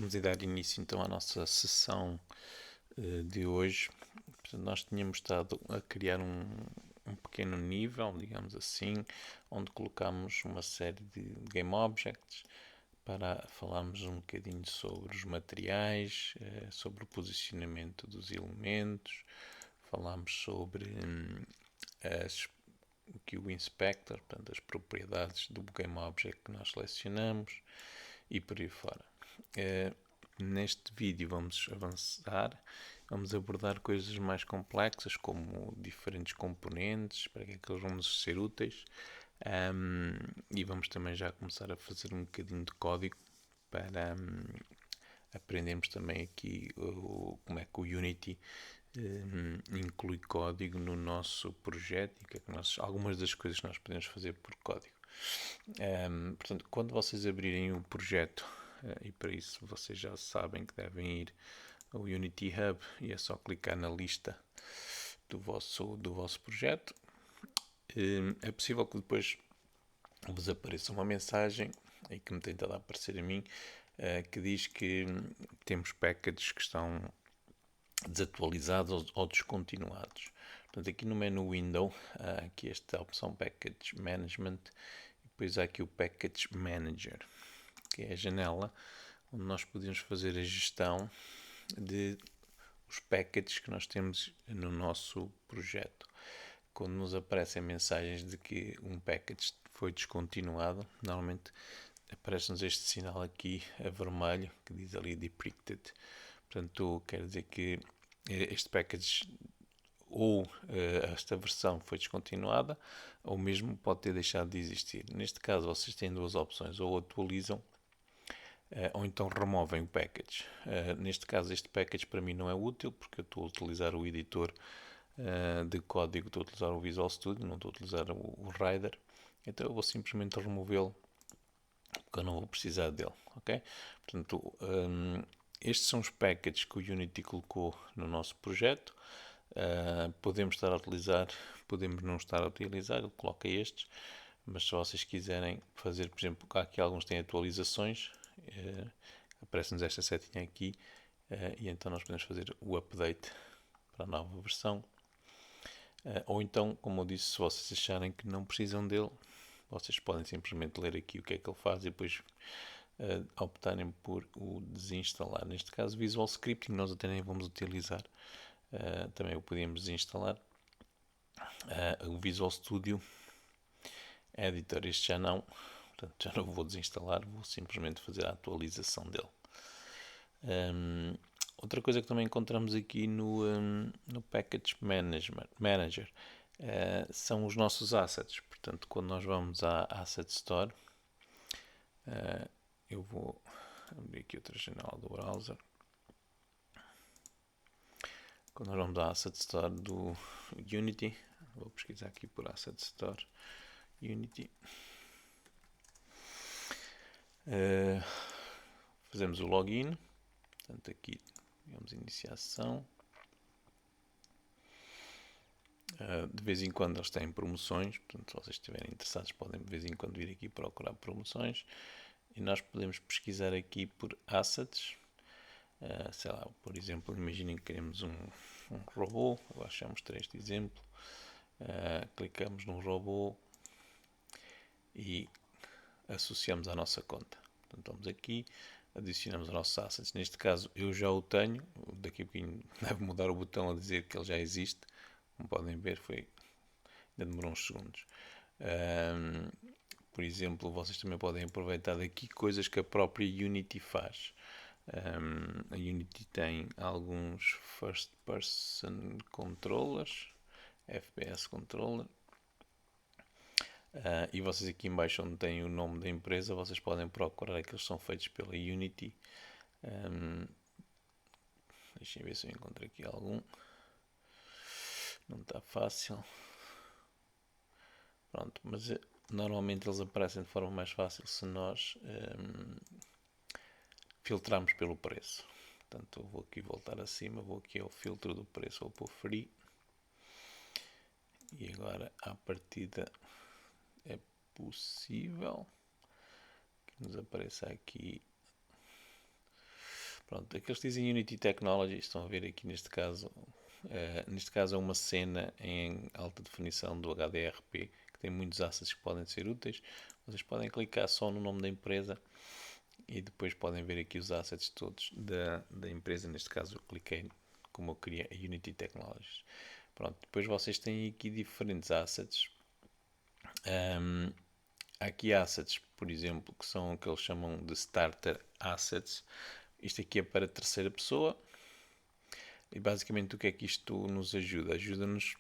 Vamos dar início então à nossa sessão de hoje. Portanto, nós tínhamos estado a criar um pequeno nível, digamos assim, onde colocámos uma série de game objects para falarmos um bocadinho sobre os materiais, sobre o posicionamento dos elementos, falámos sobre o Cube Inspector, portanto, as propriedades do game object que nós selecionamos e por aí fora. Neste vídeo vamos avançar, vamos abordar coisas mais complexas, como diferentes componentes, para que é que eles vão nos ser úteis, e vamos também já começar a fazer um bocadinho de código para aprendermos também aqui como é que o Unity inclui código no nosso projeto e que é que algumas das coisas que nós podemos fazer por código. Portanto, quando vocês abrirem o projeto, e para isso vocês já sabem que devem ir ao Unity Hub e é só clicar na lista do vosso projeto, é possível que depois vos apareça uma mensagem aí que me tem estado a aparecer a mim, que diz que temos packages que estão desatualizados ou descontinuados. Portanto, aqui no menu Window, há aqui esta opção Package Management, e depois há aqui o Package Manager, que é a janela onde nós podemos fazer a gestão de os packages que nós temos no nosso projeto. Quando nos aparecem mensagens de que um package foi descontinuado, normalmente aparece-nos este sinal aqui a vermelho que diz ali Deprecated. Portanto, quer dizer que este package ou esta versão foi descontinuada ou mesmo pode ter deixado de existir. Neste caso, vocês têm duas opções: ou atualizam ou então removem o package. Neste caso, este package para mim não é útil porque eu estou a utilizar o editor de código, estou a utilizar o Visual Studio, não estou a utilizar o Rider, então eu vou simplesmente removê-lo porque eu não vou precisar dele, ok? Portanto, estes são os packages que o Unity colocou no nosso projeto. Podemos estar a utilizar, podemos não estar a utilizar, ele coloca estes, mas se vocês quiserem fazer, por exemplo, aqui alguns têm atualizações, aparece-nos esta setinha aqui, e então nós podemos fazer o update para a nova versão. Ou então, como eu disse, se vocês acharem que não precisam dele, vocês podem simplesmente ler aqui o que é que ele faz e depois optarem por o desinstalar. Neste caso, Visual Scripting nós até nem vamos utilizar, também o podíamos desinstalar. O Visual Studio Editor, este já não, portanto já não vou desinstalar, vou simplesmente fazer a atualização dele. Outra coisa que também encontramos aqui no Package Manager são os nossos assets. Portanto, quando nós vamos à Asset Store, eu vou abrir aqui outra janela do browser. Quando nós vamos à Asset Store do Unity, vou pesquisar aqui por Asset Store Unity. Fazemos o login. Portanto, aqui vamos iniciar a sessão. De vez em quando eles têm promoções, portanto, se vocês estiverem interessados, podem de vez em quando vir aqui procurar promoções. E nós podemos pesquisar aqui por assets. Sei lá, por exemplo, imaginem que queremos um robô. Eu acho que já mostrei este exemplo. Clicamos no robô e associamos à nossa conta. Portanto, vamos aqui, adicionamos os nossos assets. Neste caso, eu já o tenho. Daqui a pouquinho deve mudar o botão a dizer que ele já existe. Como podem ver, ainda demorou uns segundos. Por exemplo, vocês também podem aproveitar daqui coisas que a própria Unity faz. A Unity tem alguns First Person Controllers, FPS Controller, e vocês aqui em baixo onde tem o nome da empresa, vocês podem procurar aqueles que são feitos pela Unity. Deixem ver se eu encontro aqui algum. Não está fácil. Pronto, mas normalmente eles aparecem de forma mais fácil se nós filtrarmos pelo preço. Portanto, eu vou aqui voltar acima, vou aqui ao filtro do preço, vou pôr free. E agora, à partida, é possível que nos apareça aqui Pronto, aqueles que dizem Unity Technology, estão a ver aqui neste caso é uma cena em alta definição do HDRP, que tem muitos assets que podem ser úteis. Vocês podem clicar só no nome da empresa e depois podem ver aqui os assets todos da empresa. Neste caso eu cliquei como eu queria a Unity Technologies. Pronto, depois vocês têm aqui diferentes assets. Há aqui assets, por exemplo, que são o que eles chamam de Starter Assets. Isto aqui é para terceira pessoa. E basicamente o que é que isto nos ajuda? Ajuda-nos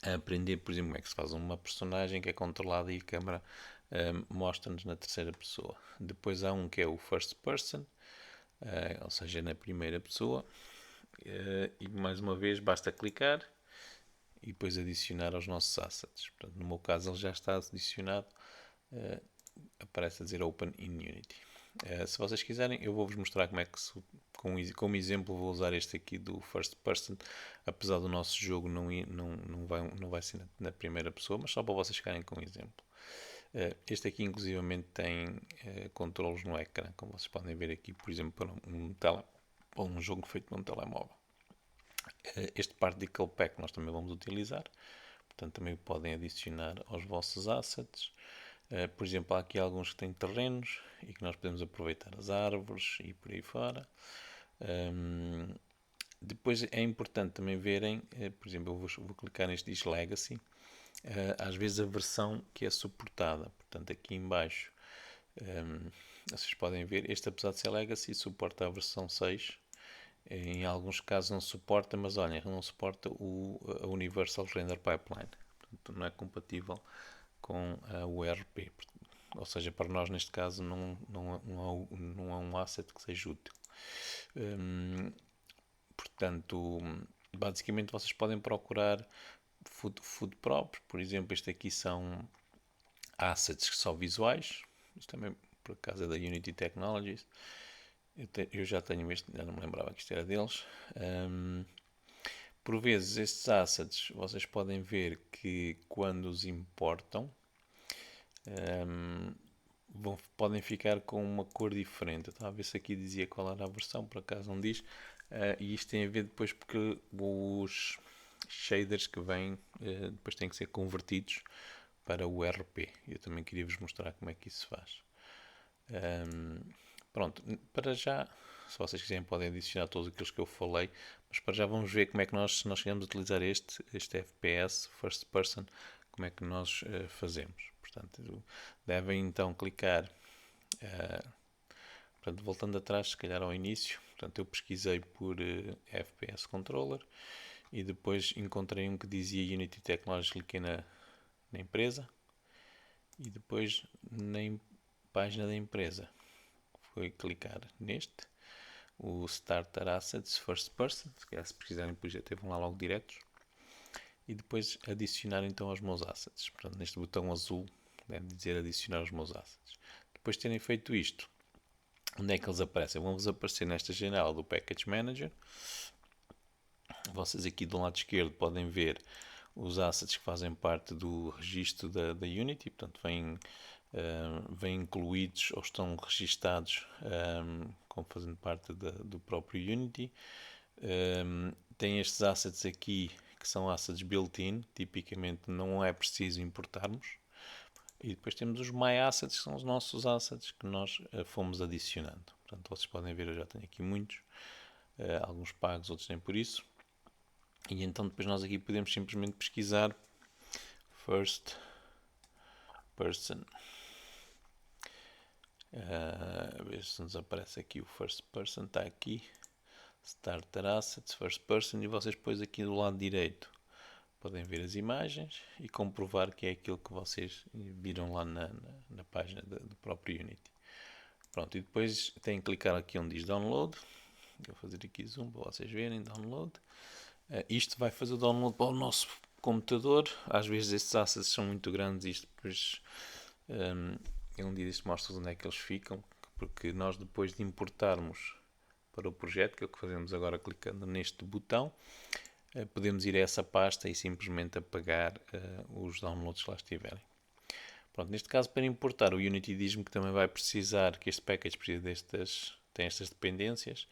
a aprender, por exemplo, como é que se faz uma personagem que é controlada e a câmera mostra-nos na terceira pessoa. Depois há um que é o First Person, ou seja, na primeira pessoa. E mais uma vez basta clicar e depois adicionar aos nossos assets. Portanto, no meu caso ele já está adicionado, aparece a dizer Open in Unity. Se vocês quiserem, eu vou-vos mostrar como é que como exemplo vou usar este aqui do First Person, apesar do nosso jogo não vai ser na primeira pessoa, mas só para vocês ficarem com um exemplo. Este aqui inclusivamente tem controlos no ecrã, como vocês podem ver aqui, por exemplo, para um jogo feito num telemóvel. Este Particle Pack nós também vamos utilizar, portanto também podem adicionar aos vossos assets. Por exemplo, há aqui alguns que têm terrenos e que nós podemos aproveitar as árvores e por aí fora. Depois é importante também verem, por exemplo, eu vou clicar neste diz Legacy, às vezes a versão que é suportada. Portanto, aqui em baixo, vocês podem ver, este apesar de ser Legacy, suporta a versão 6. Em alguns casos não suporta, mas olhem, não suporta a Universal Render Pipeline. Portanto, não é compatível com o ERP. Ou seja, para nós neste caso não é um asset que seja útil. Portanto, basicamente vocês podem procurar food props. Por exemplo, este aqui são assets que são visuais. Isto também por acaso é da Unity Technologies. Eu já tenho este, já não me lembrava que isto era deles. Por vezes estes assets vocês podem ver que quando os importam podem ficar com uma cor diferente. Eu estava a ver se aqui dizia qual era a versão, por acaso não diz. E isto tem a ver depois porque os shaders que vêm depois têm que ser convertidos para o RP. Eu também queria vos mostrar como é que isso se faz. Pronto, para já, se vocês quiserem podem adicionar todos aqueles que eu falei, mas para já vamos ver como é que nós chegamos a utilizar este FPS, First Person, como é que nós fazemos. Portanto, devem então clicar, portanto, voltando atrás, se calhar ao início, portanto, eu pesquisei por FPS Controller e depois encontrei um que dizia Unity Technologies, cliquei na empresa e depois na página da empresa foi clicar neste, o Starter Assets First Person, se precisarem depois já teve lá logo diretos, e depois adicionar então aos meus assets. Portanto, neste botão azul deve dizer adicionar aos meus assets. Depois de terem feito isto, onde é que eles aparecem? Vão-vos aparecer nesta janela do Package Manager. Vocês aqui do lado esquerdo podem ver os assets que fazem parte do registro da Unity, portanto vêm incluídos ou estão registados como fazendo parte do próprio Unity. Tem estes assets aqui que são assets built-in, tipicamente não é preciso importarmos. E depois temos os My Assets, que são os nossos assets que nós fomos adicionando. Portanto, vocês podem ver, eu já tenho aqui muitos, alguns pagos, outros nem por isso. E então depois nós aqui podemos simplesmente pesquisar First Person. A ver se nos aparece aqui o First Person, está aqui. Starter Assets, First Person, e vocês depois aqui do lado direito podem ver as imagens e comprovar que é aquilo que vocês viram lá na página do próprio Unity. Pronto, e depois têm que clicar aqui onde diz Download. Vou fazer aqui zoom para vocês verem, Download. Isto vai fazer o download para o nosso computador. Às vezes estes assets são muito grandes e isto depois um dia isto mostra onde é que eles ficam, porque nós depois de importarmos para o projeto, que é o que fazemos agora clicando neste botão, podemos ir a essa pasta e simplesmente apagar os downloads que lá estiverem. Pronto, neste caso para importar o Unity diz-me que também vai precisar, que este package precisa tem estas dependências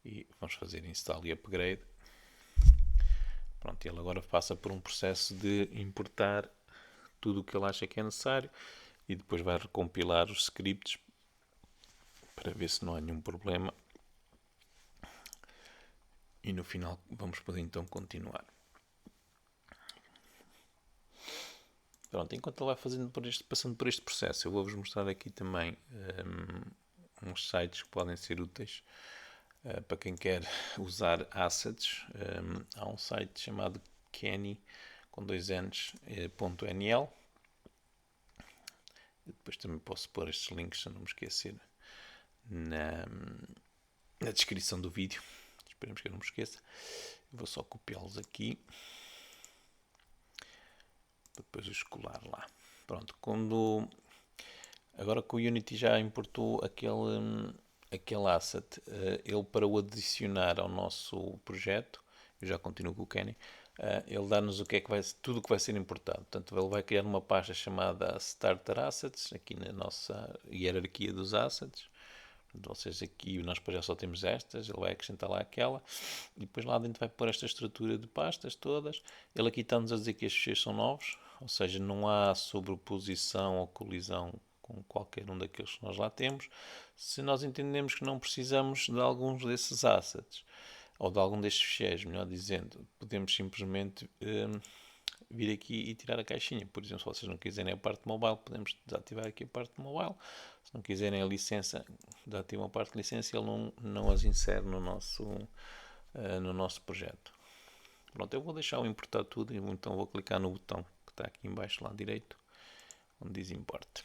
e vamos fazer install e upgrade. Pronto, ele agora passa por um processo de importar tudo o que ele acha que é necessário e depois vai recompilar os scripts para ver se não há nenhum problema. E no final vamos poder então continuar. Pronto, enquanto ele vai passando por este processo, eu vou-vos mostrar aqui também uns sites que podem ser úteis para quem quer usar assets. Há um site chamado Kenny, com 2 N's, .nl. Depois também posso pôr estes links, se não me esquecer, na descrição do vídeo. Esperemos que eu não me esqueça. Vou só copiá-los aqui. Depois os colar lá. Pronto, agora que o Unity já importou aquele asset, ele para o adicionar ao nosso projeto, eu já continuo com o Kenny, ele dá-nos tudo o que vai ser importado. Portanto, ele vai criar uma pasta chamada Starter Assets, aqui na nossa hierarquia dos assets. Vocês aqui, nós já só temos estas, ele vai acrescentar lá aquela, e depois lá dentro vai pôr esta estrutura de pastas todas. Ele aqui está-nos a dizer que estes ficheiros são novos, ou seja, não há sobreposição ou colisão com qualquer um daqueles que nós lá temos. Se nós entendemos que não precisamos de alguns desses assets, ou de algum destes ficheiros, melhor dizendo, podemos simplesmente vir aqui e tirar a caixinha. Por exemplo, se vocês não quiserem a parte mobile, podemos desativar aqui a parte mobile. Se não quiserem a licença, desativam a parte de licença e ele não as insere no nosso projeto. Pronto, eu vou deixar importar tudo e então vou clicar no botão que está aqui em baixo, lá direito, onde diz import.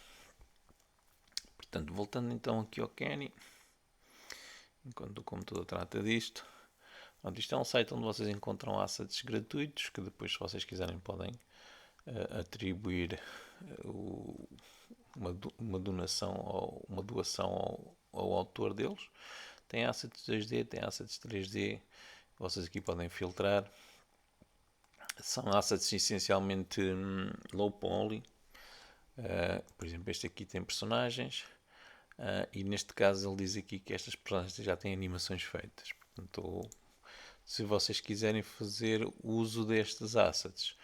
Portanto, voltando então aqui ao Kenny, enquanto o computador trata disto. Pronto, isto é um site onde vocês encontram assets gratuitos, que depois, se vocês quiserem, podem atribuir uma donação ou uma doação ao autor deles. Tem assets 2D, tem assets 3D, vocês aqui podem filtrar. São assets essencialmente low poly. Por exemplo, este aqui tem personagens. E neste caso ele diz aqui que estas personagens já têm animações feitas. Portanto, se vocês quiserem fazer uso destes assets,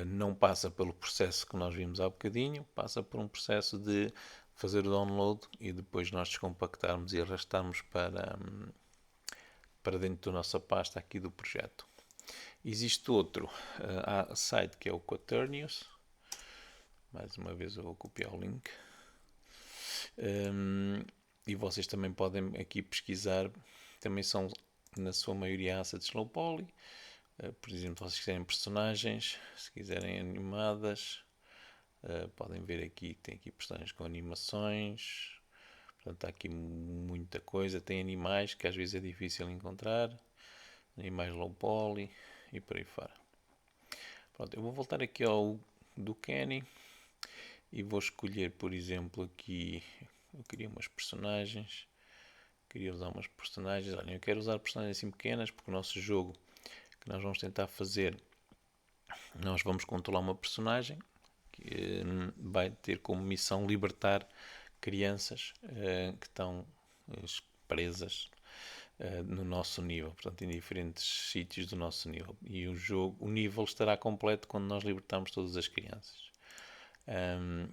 não passa pelo processo que nós vimos há bocadinho, passa por um processo de fazer o download e depois nós descompactarmos e arrastarmos para dentro da nossa pasta aqui do projeto. Existe outro site que é o Quaternius. Mais uma vez eu vou copiar o link. E vocês também podem aqui pesquisar. Também são, na sua maioria, assets low poly. Por exemplo, se vocês quiserem personagens, se quiserem animadas, podem ver aqui que tem aqui personagens com animações. Portanto, há aqui muita coisa. Tem animais que às vezes é difícil encontrar. Animais low poly e por aí fora. Pronto, eu vou voltar aqui ao do Kenny e vou escolher, por exemplo, aqui. Eu queria umas personagens. Queria usar umas personagens. Olha, eu quero usar personagens assim pequenas porque o nosso jogo que nós vamos tentar fazer, nós vamos controlar uma personagem que vai ter como missão libertar crianças que estão presas no nosso nível, portanto em diferentes sítios do nosso nível, e o nível estará completo quando nós libertarmos todas as crianças.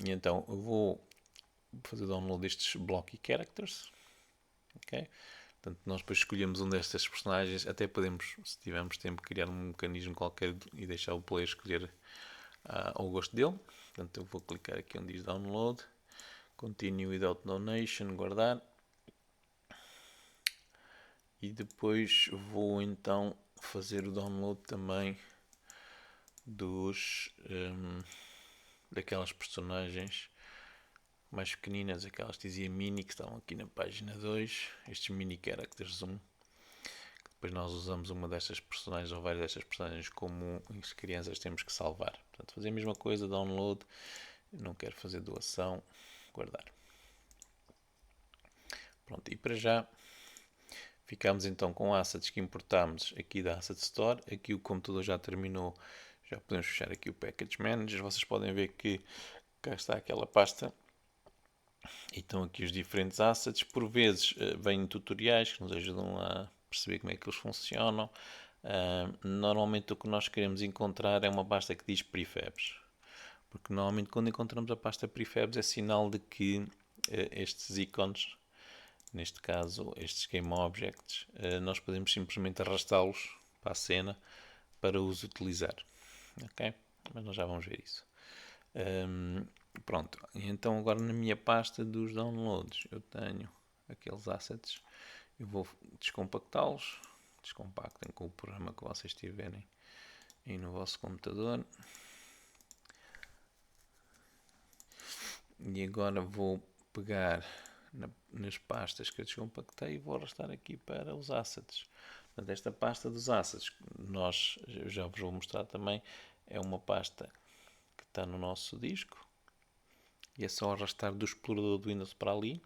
E então eu vou fazer download destes blocky characters, ok? Portanto, nós depois escolhemos um destas personagens, até podemos, se tivermos tempo, criar um mecanismo qualquer e deixar o player escolher ao gosto dele. Portanto, eu vou clicar aqui onde diz download, continue without donation, guardar. E depois vou então fazer o download também daquelas personagens mais pequeninas, aquelas que dizia mini, que estão aqui na página 2, estes mini characters 1. Depois nós usamos uma destas personagens ou várias destas personagens como as crianças temos que salvar. Portanto, fazer a mesma coisa, download, não quero fazer doação, guardar. Pronto, e para já ficamos então com assets que importámos aqui da Asset Store. Aqui o computador já terminou, já podemos fechar aqui o Package Manager. Vocês podem ver que cá está aquela pasta E estão aqui os diferentes assets. Por vezes vêm tutoriais que nos ajudam a perceber como é que eles funcionam. Normalmente o que nós queremos encontrar é uma pasta que diz prefabs. Porque normalmente quando encontramos a pasta prefabs é sinal de que estes ícones, neste caso estes game objects, nós podemos simplesmente arrastá-los para a cena para os utilizar. Ok? Mas nós já vamos ver isso. Pronto, então agora na minha pasta dos downloads eu tenho aqueles assets, eu vou descompactá-los, descompactem com o programa que vocês tiverem aí no vosso computador. E agora vou pegar nas pastas que eu descompactei e vou arrastar aqui para os assets. Portanto, esta pasta dos assets, eu já vos vou mostrar também, é uma pasta que está no nosso disco. E é só arrastar do explorador do Windows para ali.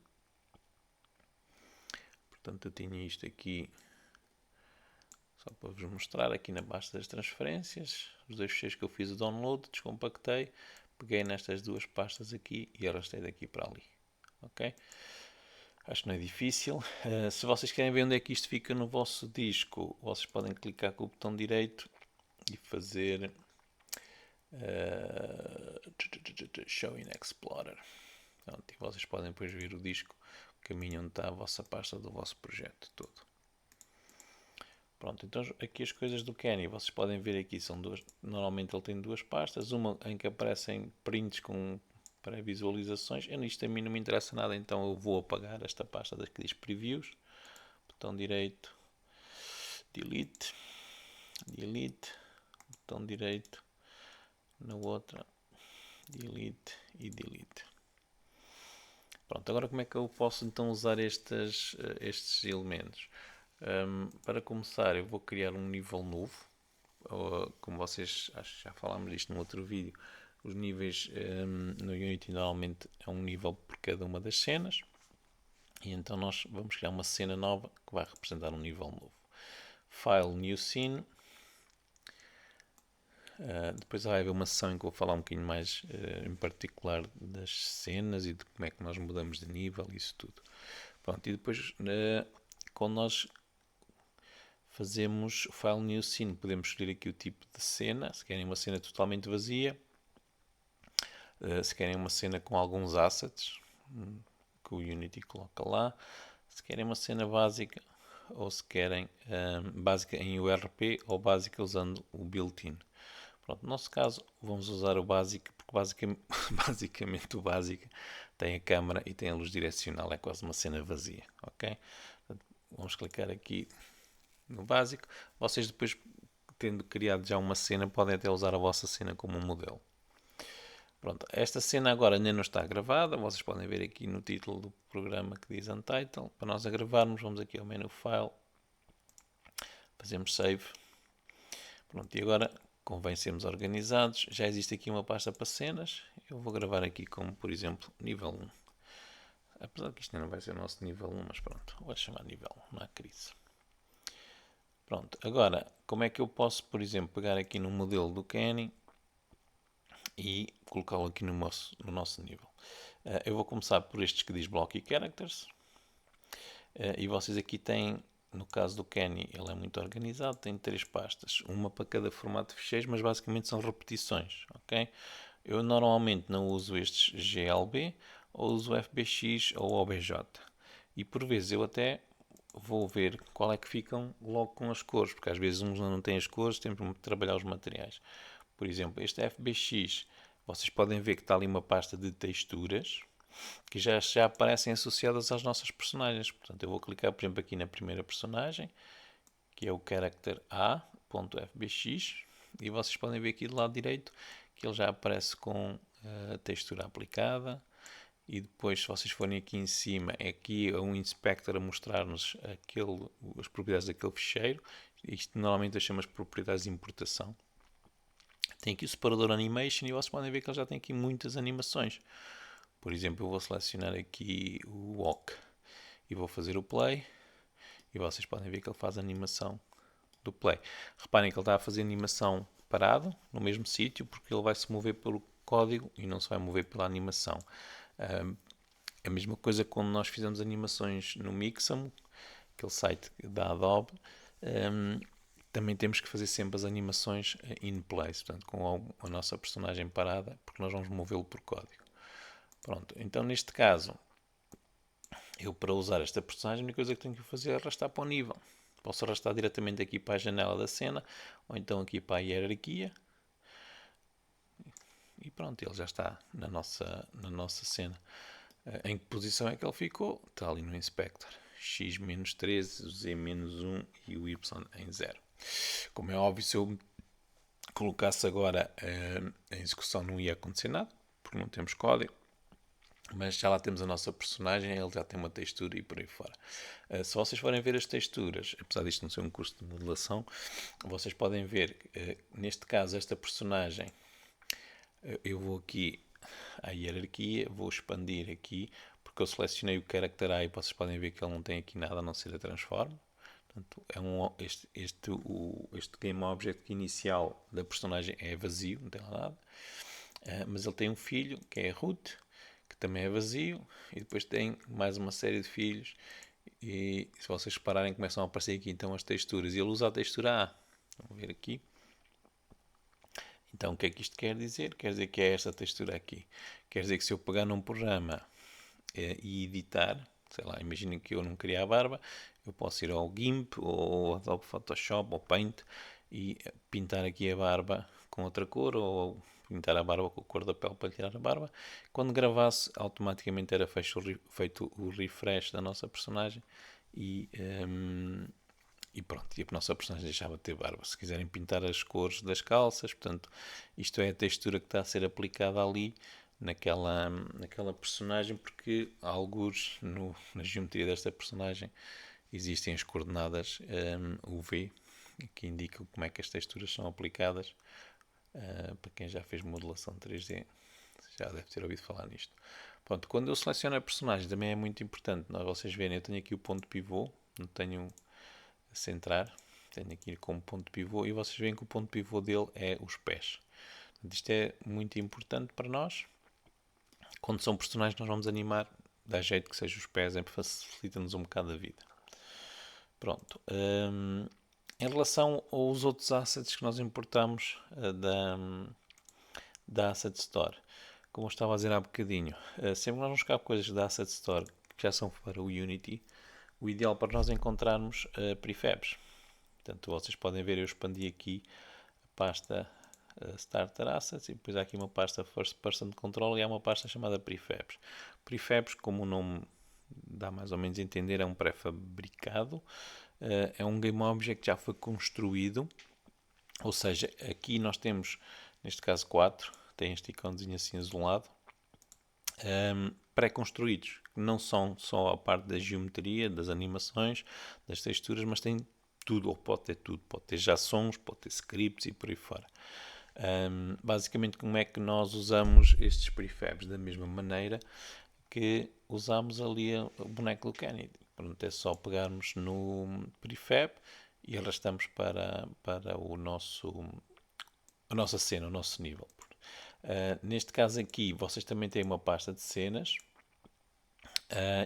Portanto, eu tinha isto aqui só para vos mostrar aqui na pasta das transferências. Os dois ficheiros que eu fiz o download, descompactei, peguei nestas duas pastas aqui e arrastei daqui para ali. Ok? Acho que não é difícil. Se vocês querem ver onde é que isto fica no vosso disco, vocês podem clicar com o botão direito e fazer Show in Explorer. Pronto, e vocês podem depois ver o disco, o caminho onde está a vossa pasta do vosso projeto todo. Pronto, então aqui as coisas do Kenny, vocês podem ver aqui, são duas, normalmente ele tem duas pastas, uma em que aparecem prints com pré-visualizações. Isto a mim não me interessa nada, então eu vou apagar esta pasta que diz Previews, botão direito, Delete, Delete, botão direito, na outra, Delete e Delete. Pronto, agora como é que eu posso então usar estes elementos? Para começar, eu vou criar um nível novo. Como vocês acho que já falámos disto num outro vídeo, os níveis no Unity normalmente é um nível por cada uma das cenas. E então nós vamos criar uma cena nova que vai representar um nível novo. File, New Scene. Depois vai haver uma sessão em que eu vou falar um bocadinho mais em particular das cenas e de como é que nós mudamos de nível, isso tudo. Pronto, e depois quando nós fazemos File New Scene, podemos escolher aqui o tipo de cena, se querem uma cena totalmente vazia, se querem uma cena com alguns assets, que o Unity coloca lá, se querem uma cena básica, ou se querem básica em URP ou básica usando o built-in. Pronto, no nosso caso vamos usar o básico, porque basicamente o básico tem a câmera e tem a luz direcional, é quase uma cena vazia, ok? Vamos clicar aqui no básico. Vocês depois, tendo criado já uma cena, podem até usar a vossa cena como um modelo. Pronto, esta cena agora ainda não está gravada, vocês podem ver aqui no título do programa que diz Untitled. Para nós a gravarmos, vamos aqui ao menu File, fazemos Save. Pronto, e agora convém sermos organizados. Já existe aqui uma pasta para cenas. Eu vou gravar aqui como, por exemplo, nível 1. Apesar que isto ainda não vai ser o nosso nível 1, mas pronto, vou chamar nível 1, não há crise. Pronto, agora, como é que eu posso, por exemplo, pegar aqui no modelo do Kenny e colocá-lo aqui no nosso nível? Eu vou começar por estes que diz Blocky Characters. E vocês aqui têm, no caso do Kenny, ele é muito organizado, tem 3 pastas, uma para cada formato de ficheiros, mas basicamente são repetições, ok? Eu normalmente não uso estes GLB, ou uso FBX ou OBJ. E por vezes eu até vou ver qual é que ficam logo com as cores, porque às vezes uns não têm as cores, temos que trabalhar os materiais. Por exemplo, este FBX, vocês podem ver que está ali uma pasta de texturas, que já aparecem associadas às nossas personagens. Portanto, eu vou clicar, por exemplo, aqui na primeira personagem, que é o character A.fbx, e vocês podem ver aqui do lado direito que ele já aparece com a textura aplicada. E depois, se vocês forem aqui em cima, é aqui um inspector a mostrar-nos as propriedades daquele ficheiro. Isto normalmente eu chamo as propriedades de importação. Tem aqui o separador Animation e vocês podem ver que ele já tem aqui muitas animações. Por exemplo, eu vou selecionar aqui o Walk e vou fazer o Play. E vocês podem ver que ele faz a animação do Play. Reparem que ele está a fazer animação parado, no mesmo sítio, porque ele vai se mover pelo código e não se vai mover pela animação. A mesma coisa quando nós fizemos animações no Mixamo, aquele site da Adobe, também temos que fazer sempre as animações in place, portanto, com a nossa personagem parada, porque nós vamos movê-lo por código. Pronto, então neste caso, eu para usar esta personagem, a única coisa que tenho que fazer é arrastar para o nível. Posso arrastar diretamente aqui para a janela da cena, ou então aqui para a hierarquia. E pronto, ele já está na nossa cena. Em que posição é que ele ficou? Está ali no Inspector. X-13, o Z-1 e o Y em 0. Como é óbvio, se eu colocasse agora a execução não ia acontecer nada, porque não temos código. Mas já lá temos a nossa personagem, ele já tem uma textura e por aí fora. Se vocês forem ver as texturas, apesar disto não ser um curso de modelação, vocês podem ver, neste caso, esta personagem, eu vou aqui à hierarquia, vou expandir aqui, porque eu selecionei o Character Eye, vocês podem ver que ele não tem aqui nada a não ser a Transform. Portanto, este Game Object inicial da personagem é vazio, não tem lá nada. Mas ele tem um filho, que é a Ruth, que também é vazio, e depois tem mais uma série de filhos, e se vocês repararem começam a aparecer aqui então as texturas, e ele usa a textura A. Vamos ver aqui. Então o que é que isto quer dizer? Quer dizer que é esta textura aqui. Quer dizer que se eu pegar num programa e editar, sei lá, imaginem que eu não queria a barba, eu posso ir ao GIMP ou Adobe Photoshop ou Paint e pintar aqui a barba com outra cor ou pintar a barba com a cor da pele para tirar a barba. Quando gravasse, automaticamente era feito o refresh da nossa personagem e pronto, e a nossa personagem deixava de ter barba. Se quiserem pintar as cores das calças, portanto, isto é a textura que está a ser aplicada ali naquela personagem, porque alguns na geometria desta personagem existem as coordenadas UV, que indicam como é que as texturas são aplicadas. Para quem já fez modelação 3D, já deve ter ouvido falar nisto. Pronto, quando eu seleciono a personagem também é muito importante, vocês verem, eu tenho aqui o ponto pivô, não tenho a centrar, tenho aqui como ponto pivô, e vocês veem que o ponto pivô dele é os pés. Portanto, isto é muito importante para nós. Quando são personagens que nós vamos animar, dá jeito que seja os pés, facilita-nos um bocado a vida. Pronto. Em relação aos outros assets que nós importamos da Asset Store, como eu estava a dizer há bocadinho, sempre que nós vamos buscar coisas da Asset Store que já são para o Unity, o ideal para nós encontrarmos prefabs. Portanto, vocês podem ver, eu expandi aqui a pasta Starter Assets e depois há aqui uma pasta First Person Control e há uma pasta chamada Prefabs. Prefabs, como o nome dá mais ou menos a entender, é um pré-fabricado, é um Game Object que já foi construído, ou seja, aqui nós temos, neste caso 4, tem este iconezinho assim azulado, pré-construídos, que não são só a parte da geometria, das animações, das texturas, mas tem tudo, ou pode ter tudo, pode ter já sons, pode ter scripts e por aí fora. Basicamente, como é que nós usamos estes prefabs? Da mesma maneira que usamos ali o boneco do Kennedy. Pronto, é só pegarmos no prefab e arrastamos para a nossa cena, o nosso nível. Neste caso aqui, vocês também têm uma pasta de cenas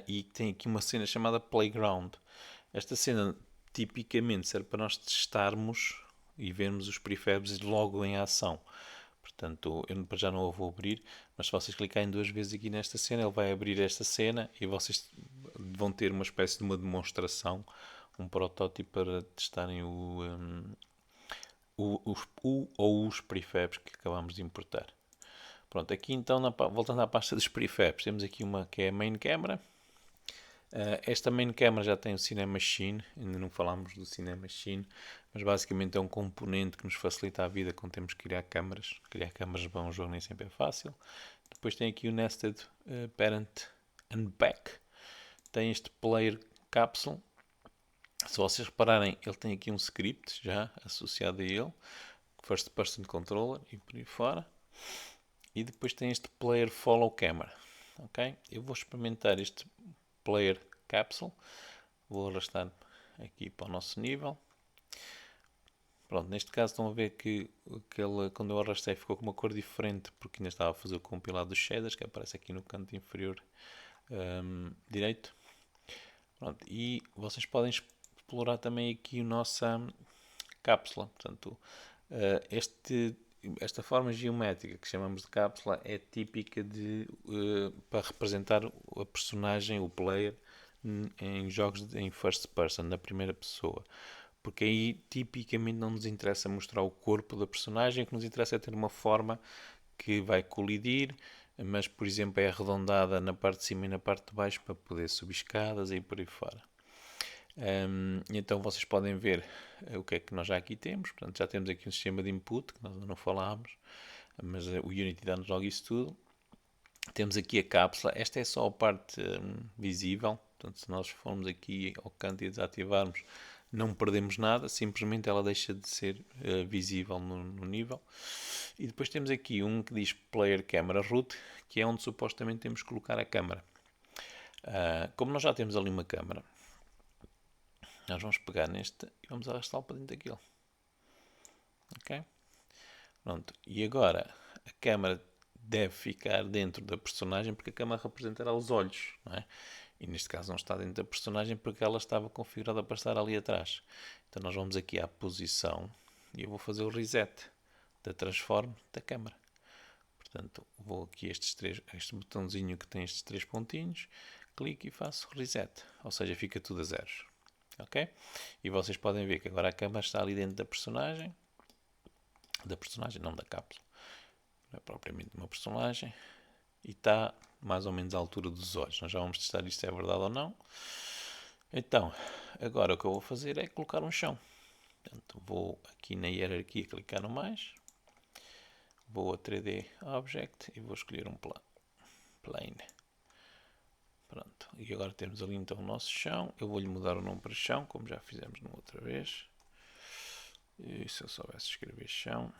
e tem aqui uma cena chamada Playground. Esta cena tipicamente serve para nós testarmos e vermos os prefabs logo em ação. Portanto, eu já não a vou abrir, mas se vocês clicarem 2 vezes aqui nesta cena, ele vai abrir esta cena e vocês vão ter uma espécie de uma demonstração, um protótipo para testarem os prefabs que acabamos de importar. Pronto, aqui então, voltando à pasta dos prefabs, temos aqui uma que é a main camera. Esta main camera já tem o Cinemachine, ainda não falámos do Cinemachine, mas basicamente é um componente que nos facilita a vida quando temos que criar câmaras. Criar câmaras para um jogo nem sempre é fácil. Depois tem aqui o Nested Parent and Back. Tem este Player Capsule. Se vocês repararem, ele tem aqui um script já associado a ele, First Person Controller e por aí fora. E depois tem este Player Follow Camera. Okay? Eu vou experimentar este Player Capsule. Vou arrastar aqui para o nosso nível. Pronto, neste caso estão a ver que quando eu arrastei ficou com uma cor diferente porque ainda estava a fazer o compilado dos shaders que aparece aqui no canto inferior direito. Pronto, e vocês podem explorar também aqui a nossa cápsula. Portanto, esta forma geométrica que chamamos de cápsula é típica para representar a personagem, o player, em jogos em first person, na primeira pessoa. Porque aí tipicamente não nos interessa mostrar o corpo da personagem, o que nos interessa é ter uma forma que vai colidir, mas por exemplo é arredondada na parte de cima e na parte de baixo para poder subir escadas e por aí fora. Então vocês podem ver o que é que nós já aqui temos. Portanto, já temos aqui um sistema de input que nós não falámos, mas o Unity dá-nos logo isso tudo. Temos aqui a cápsula. Esta é só a parte visível. Portanto, se nós formos aqui ao canto e desativarmos, não perdemos nada, simplesmente ela deixa de ser visível no nível. E depois temos aqui um que diz Player Camera Root, que é onde supostamente temos que colocar a câmera. Como nós já temos ali uma câmera, nós vamos pegar neste e vamos arrastá-lo para dentro daquilo. Ok? Pronto. E agora a câmera deve ficar dentro da personagem porque a câmera representará os olhos, não é? E neste caso não está dentro da personagem porque ela estava configurada para estar ali atrás. Então nós vamos aqui à posição e eu vou fazer o reset da transform da câmera. Portanto, vou aqui este botãozinho que tem estes 3 pontinhos, clico e faço reset, ou seja, fica tudo a zeros. Ok? E vocês podem ver que agora a câmera está ali dentro da personagem, não da cápsula, não é propriamente uma personagem, e está mais ou menos à altura dos olhos. Nós já vamos testar isto se é verdade ou não. Então, agora o que eu vou fazer é colocar um chão. Portanto, vou aqui na hierarquia clicar no mais, vou a 3D Object e vou escolher um plane. Pronto, e agora temos ali então o nosso chão. Eu vou-lhe mudar o nome para chão, como já fizemos na outra vez. E se eu soubesse escrever chão.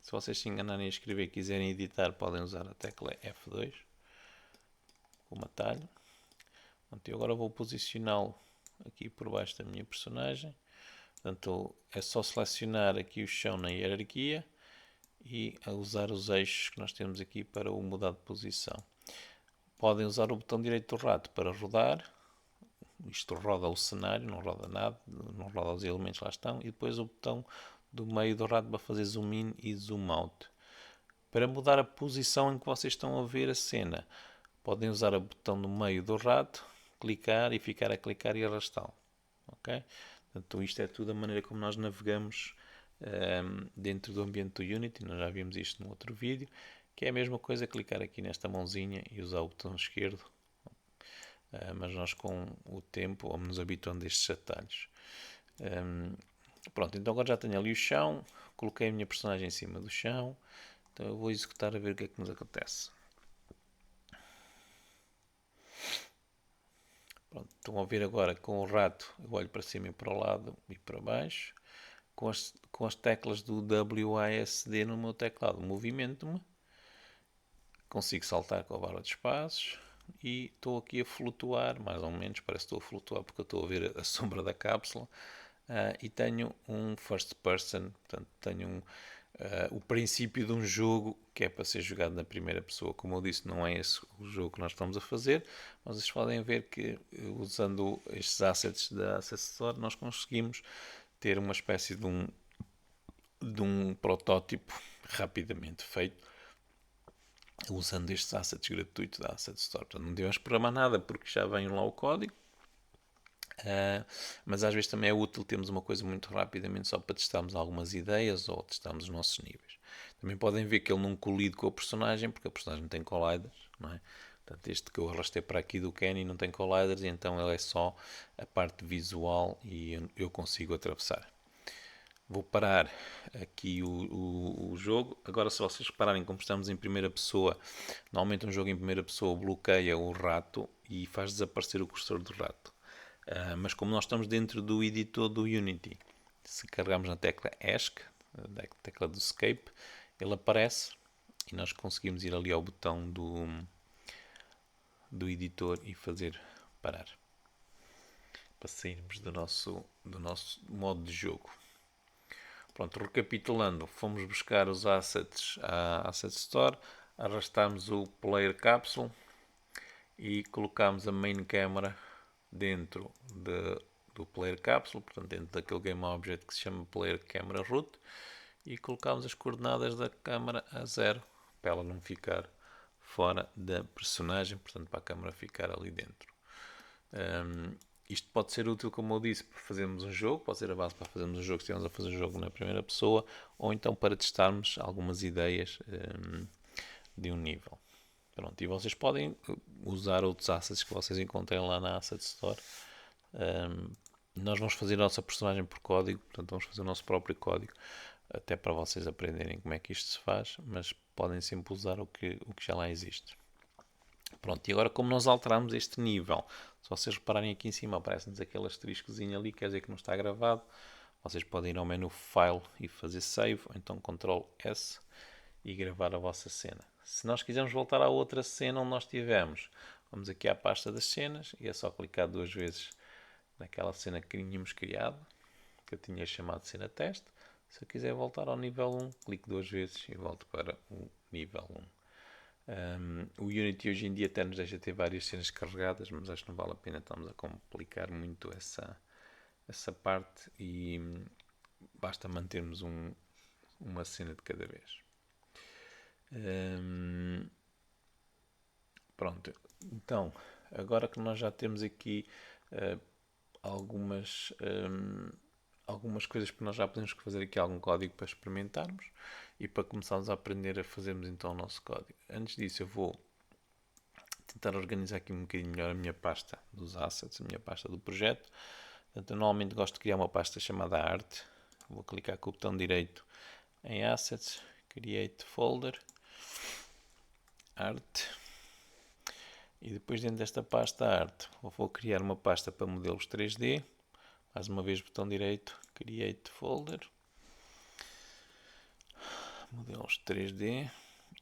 Se vocês se enganarem a escrever e quiserem editar, podem usar a tecla F2 como atalho. Pronto, e agora vou posicioná-lo aqui por baixo da minha personagem. Portanto, é só selecionar aqui o chão na hierarquia e a usar os eixos que nós temos aqui para o mudar de posição. Podem usar o botão direito do rato para rodar. Isto roda o cenário, não roda nada, não roda os elementos que lá estão. E depois o botão do meio do rato para fazer zoom in e zoom out. Para mudar a posição em que vocês estão a ver a cena, podem usar o botão do meio do rato, clicar e ficar a clicar e arrastá-lo. Ok? Portanto, isto é tudo a maneira como nós navegamos dentro do ambiente do Unity. Nós já vimos isto no outro vídeo, que é a mesma coisa, clicar aqui nesta mãozinha e usar o botão esquerdo. Mas nós com o tempo vamos nos habituando a estes atalhos. Pronto, então agora já tenho ali o chão, coloquei a minha personagem em cima do chão, então eu vou executar a ver o que é que nos acontece. Pronto, estão a ver agora com o rato, eu olho para cima e para o lado e para baixo, com as teclas do WASD no meu teclado, movimento-me, consigo saltar com a barra de espaços e estou aqui a flutuar, mais ou menos, parece que estou a flutuar porque eu estou a ver a sombra da cápsula. E tenho um first person, portanto tenho o princípio de um jogo que é para ser jogado na primeira pessoa. Como eu disse, não é esse o jogo que nós estamos a fazer, mas vocês podem ver que usando estes assets da Asset Store nós conseguimos ter uma espécie de um protótipo rapidamente feito usando estes assets gratuitos da Asset Store. Portanto, não devemos programar nada porque já vem lá o código. Mas às vezes também é útil termos uma coisa muito rapidamente só para testarmos algumas ideias ou testarmos os nossos níveis. Também podem ver que ele não colide com a personagem, porque a personagem não tem colliders, não é? Portanto, este que eu arrastei para aqui do Kenny não tem colliders, e então ele é só a parte visual e eu consigo atravessar. Vou parar aqui o jogo. Agora, se vocês repararem, como estamos em primeira pessoa, normalmente um jogo em primeira pessoa bloqueia o rato e faz desaparecer o cursor do rato. Mas como nós estamos dentro do editor do Unity, se carregarmos na tecla ESC, na tecla do Escape, ele aparece e nós conseguimos ir ali ao botão do editor e fazer parar, para sairmos do nosso modo de jogo. Pronto, recapitulando, fomos buscar os assets à Asset Store, arrastamos o Player Capsule e colocamos a main camera dentro do player capsule, portanto dentro daquele game object que se chama player camera root, e colocamos as coordenadas da câmera a 0 para ela não ficar fora da personagem, portanto para a câmera ficar ali dentro. Isto pode ser útil, como eu disse, para fazermos um jogo, pode ser a base para fazermos um jogo se estivermos a fazer um jogo na primeira pessoa, ou então para testarmos algumas ideias de um nível. Pronto, e vocês podem usar outros assets que vocês encontrem lá na Asset Store. Nós vamos fazer a nossa personagem por código, portanto vamos fazer o nosso próprio código, até para vocês aprenderem como é que isto se faz, mas podem sempre usar o que já lá existe. Pronto, e agora como nós alteramos este nível, se vocês repararem aqui em cima aparece-nos aquele asteriscozinho ali, quer dizer que não está gravado, vocês podem ir ao menu File e fazer Save, ou então Ctrl S e gravar a vossa cena. Se nós quisermos voltar à outra cena onde nós estivemos, vamos aqui à pasta das cenas e é só clicar 2 vezes naquela cena que tínhamos criado, que eu tinha chamado de cena teste. Se eu quiser voltar ao nível 1, clico 2 vezes e volto para o nível 1. O Unity hoje em dia até nos deixa ter várias cenas carregadas, mas acho que não vale a pena estarmos a complicar muito essa parte e basta mantermos uma cena de cada vez. Pronto, então agora que nós já temos aqui algumas coisas que nós já podemos fazer aqui algum código para experimentarmos e para começarmos a aprender a fazermos então o nosso código. Antes disso eu vou tentar organizar aqui um bocadinho melhor a minha pasta dos assets, a minha pasta do projeto. Portanto, eu normalmente gosto de criar uma pasta chamada Art. Vou clicar com o botão direito em Assets, Create Folder, Art. E depois dentro desta pasta Art, vou criar uma pasta para modelos 3D. Mais uma vez botão direito, Create Folder, modelos 3D.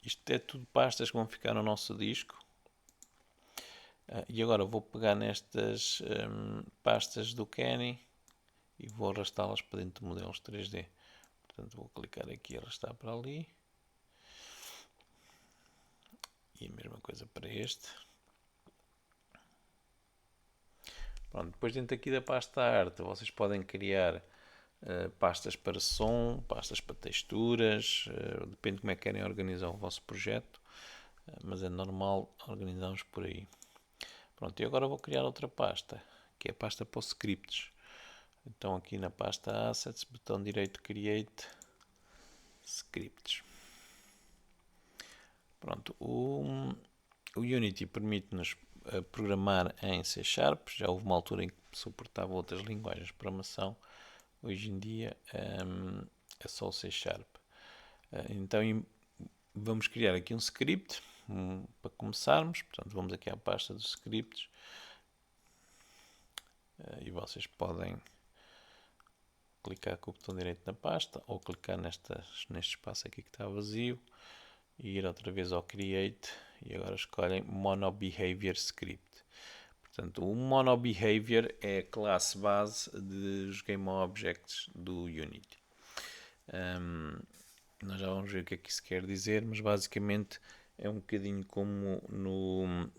Isto é tudo pastas que vão ficar no nosso disco. E agora vou pegar nestas pastas do Kenny e vou arrastá-las para dentro de modelos 3D. Portanto, vou clicar aqui e arrastar para ali. E a mesma coisa para este. Pronto, depois dentro aqui da pasta arte, vocês podem criar pastas para som, pastas para texturas, depende de como é que querem organizar o vosso projeto, mas é normal organizarmos por aí. Pronto, e agora vou criar outra pasta, que é a pasta para os scripts. Então aqui na pasta Assets, botão direito Create Scripts. Pronto, o Unity permite-nos programar em C#, já houve uma altura em que suportava outras linguagens de programação, hoje em dia é só o C#. Então vamos criar aqui um script para começarmos, portanto vamos aqui à pasta dos scripts e vocês podem clicar com o botão direito na pasta ou clicar neste espaço aqui que está vazio e ir outra vez ao Create e agora escolhem MonoBehavior Script. Portanto, o MonoBehavior é a classe base dos Game Objects do Unity. Nós já vamos ver o que é que isso quer dizer, mas basicamente é um bocadinho como no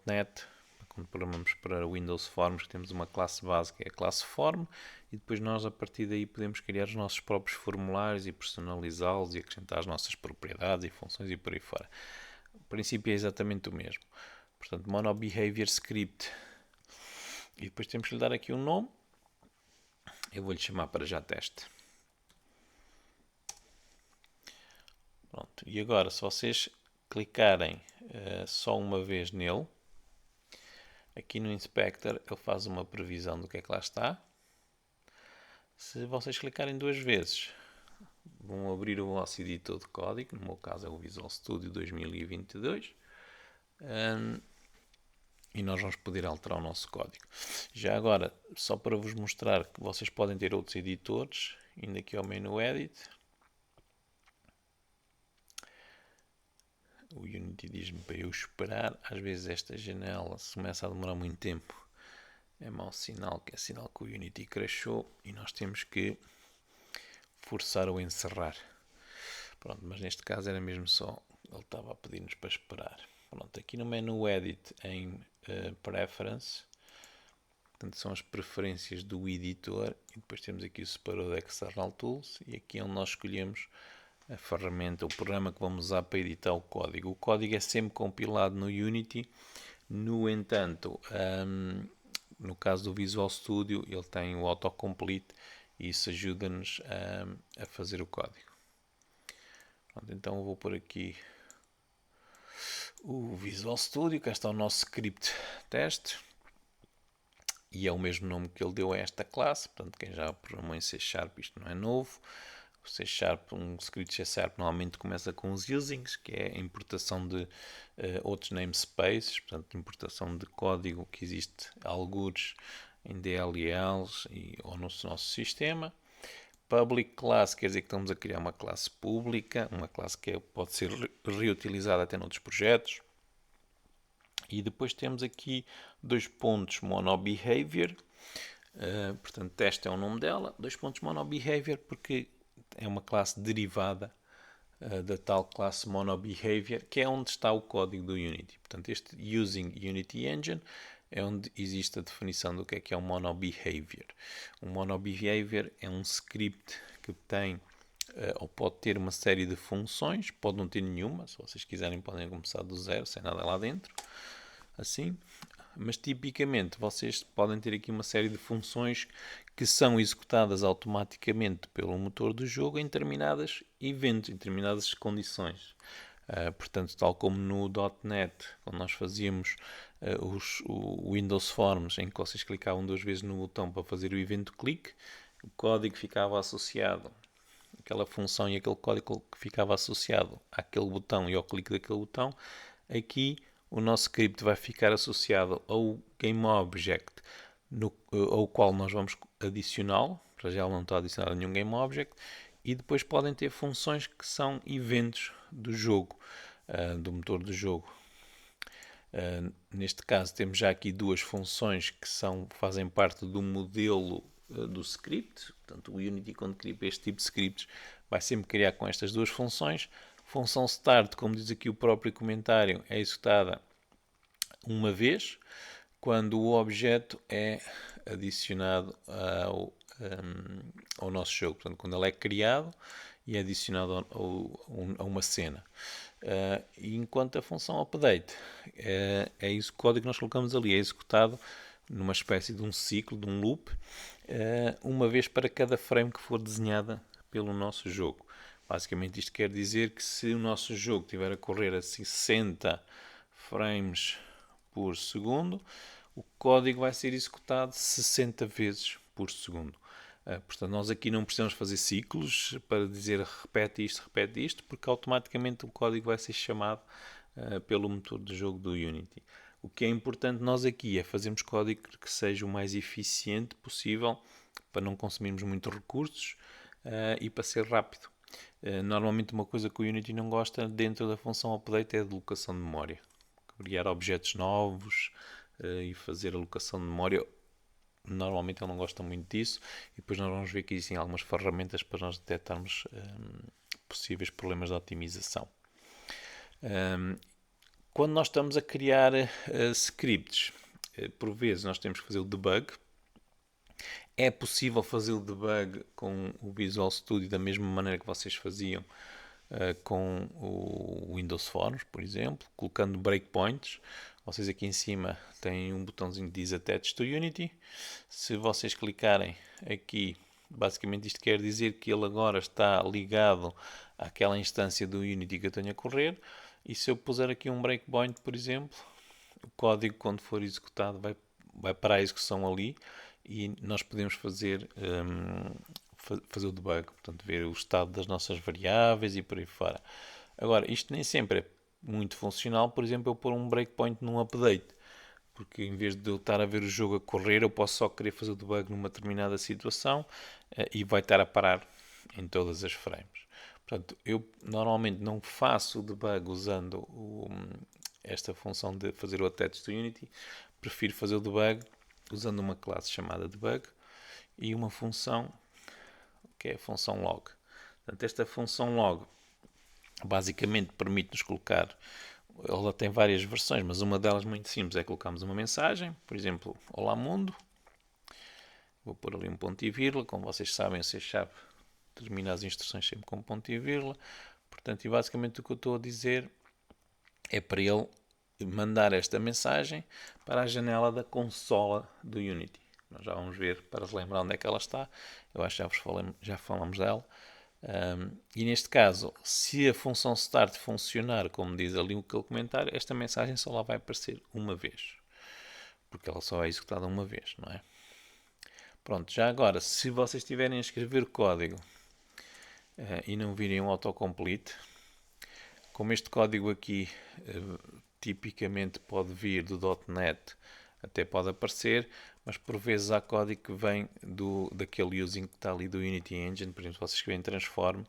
.NET, quando programamos para Windows Forms, temos uma classe base que é a classe Form, e depois nós a partir daí podemos criar os nossos próprios formulários e personalizá-los e acrescentar as nossas propriedades e funções e por aí fora. O princípio é exatamente o mesmo. Portanto, MonoBehavior Script. E depois temos que lhe dar aqui um nome. Eu vou-lhe chamar para já teste. Pronto. E agora, se vocês clicarem só uma vez nele, aqui no Inspector ele faz uma previsão do que é que lá está. Se vocês clicarem 2 vezes, vão abrir o vosso editor de código, no meu caso é o Visual Studio 2022, e nós vamos poder alterar o nosso código. Já agora, só para vos mostrar que vocês podem ter outros editores, indo aqui ao menu Edit, o Unity diz-me para eu esperar. Às vezes esta janela, se começa a demorar muito tempo, é mau sinal, que é sinal que o Unity crashou e nós temos que forçar o encerrar. Pronto, mas neste caso era mesmo só, ele estava a pedir-nos para esperar. Pronto, aqui no menu Edit em Preference, portanto, são as preferências do editor, e depois temos aqui o separador de External Tools, e aqui é onde nós escolhemos a ferramenta, o programa que vamos usar para editar o código. O código é sempre compilado no Unity, no entanto, no caso do Visual Studio, ele tem o autocomplete e isso ajuda-nos a fazer o código. Pronto, então eu vou pôr aqui o Visual Studio, cá está o nosso script teste. E é o mesmo nome que ele deu a esta classe, portanto quem já programou em C Sharp, isto não é novo. O C Sharp, um script C Sharp normalmente começa com os usings, que é a importação de outros namespaces, portanto importação de código que existe algures em DLLs ou no nosso sistema. Public class quer dizer que estamos a criar uma classe pública, uma classe que pode ser reutilizada até noutros projetos. E depois temos aqui dois pontos monoBehavior, portanto esta é o nome dela, dois pontos monoBehavior porque é uma classe derivada da tal classe monoBehavior, que é onde está o código do Unity. Portanto, este Using Unity Engine é onde existe a definição do que é um monoBehavior. Um monoBehavior é um script que tem ou pode ter uma série de funções, pode não ter nenhuma, se vocês quiserem podem começar do zero, sem nada lá dentro, assim, mas tipicamente vocês podem ter aqui uma série de funções que são executadas automaticamente pelo motor do jogo em determinados eventos, em determinadas condições. Portanto, tal como no .NET, quando nós fazíamos o Windows Forms, em que vocês clicavam duas vezes no botão para fazer o evento clique, o código ficava associado, aquela função e aquele código que ficava associado àquele botão e ao clique daquele botão, aqui o nosso script vai ficar associado ao GameObject ao qual nós vamos adicioná-lo. Para já ele não está adicionado a nenhum GameObject. E depois podem ter funções que são eventos do jogo, do motor do jogo. Neste caso temos já aqui duas funções que fazem parte do modelo do script. Portanto, o Unity, quando cria este tipo de scripts, vai sempre criar com estas duas funções. Função start, como diz aqui o próprio comentário, é executada uma vez quando o objeto é adicionado ao nosso jogo. Portanto, quando ele é criado e é adicionado a uma cena. Enquanto a função update é isso, o código que nós colocamos ali é executado numa espécie de um ciclo, de um loop, uma vez para cada frame que for desenhada pelo nosso jogo. Basicamente isto quer dizer que se o nosso jogo estiver a correr a 60 frames por segundo, o código vai ser executado 60 vezes por segundo. Portanto, nós aqui não precisamos fazer ciclos para dizer repete isto, porque automaticamente o código vai ser chamado pelo motor de jogo do Unity. O que é importante nós aqui é fazermos código que seja o mais eficiente possível para não consumirmos muitos recursos e para ser rápido. Normalmente uma coisa que o Unity não gosta dentro da função update é a alocação de memória. Criar objetos novos e fazer alocação de memória. Normalmente ele não gosta muito disso e depois nós vamos ver que existem algumas ferramentas para nós detectarmos possíveis problemas de otimização. Quando nós estamos a criar scripts, por vezes nós temos que fazer o debug. É possível fazer o debug com o Visual Studio da mesma maneira que vocês faziam com o Windows Forms, por exemplo, colocando breakpoints. Vocês aqui em cima têm um botãozinho que diz Attach to Unity. Se vocês clicarem aqui, basicamente isto quer dizer que ele agora está ligado àquela instância do Unity que eu tenho a correr. E se eu puser aqui um breakpoint, por exemplo, o código quando for executado vai para a execução ali e nós podemos fazer o debug, portanto ver o estado das nossas variáveis e por aí fora. Agora, isto nem sempre é muito funcional, por exemplo, eu pôr um breakpoint num update, porque em vez de eu estar a ver o jogo a correr, eu posso só querer fazer o debug numa determinada situação e vai estar a parar em todas as frames. Portanto, eu normalmente não faço o debug usando esta função de fazer o attach to Unity, prefiro fazer o debug usando uma classe chamada debug e uma função que é a função log. Portanto, esta função log basicamente permite-nos colocar ela tem várias versões, mas uma delas muito simples é colocarmos uma mensagem, por exemplo, Olá Mundo. Vou pôr ali um ponto e vírgula, como vocês sabem, o C# termina as instruções sempre com ponto e vírgula. Portanto, e basicamente o que eu estou a dizer é para ele mandar esta mensagem para a janela da consola do Unity. Nós já vamos ver para relembrar onde é que ela está. Eu acho que já falamos dela. E neste caso, se a função start funcionar, como diz ali aquele comentário, esta mensagem só lá vai aparecer uma vez. Porque ela só é executada uma vez, não é? Pronto, já agora, se vocês estiverem a escrever código e não virem um autocomplete, como este código aqui tipicamente pode vir do .NET, até pode aparecer, mas por vezes há código que vem daquele using que está ali do Unity Engine. Por exemplo, se vocês escreverem transform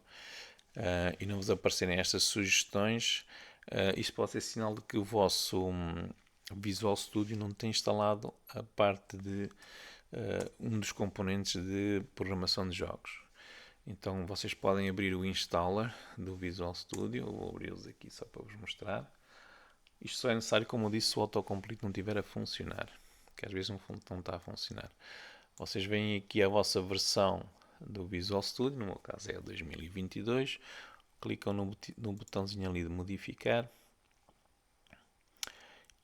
e não vos aparecerem estas sugestões, isso pode ser sinal de que o vosso Visual Studio não tem instalado a parte de um dos componentes de programação de jogos. Então vocês podem abrir o installer do Visual Studio. Eu vou abri-los aqui só para vos mostrar. Isto só é necessário, como eu disse, se o autocomplete não estiver a funcionar, que às vezes no fundo não está a funcionar. Vocês veem aqui a vossa versão do Visual Studio, no meu caso é a 2022, clicam no botãozinho ali de modificar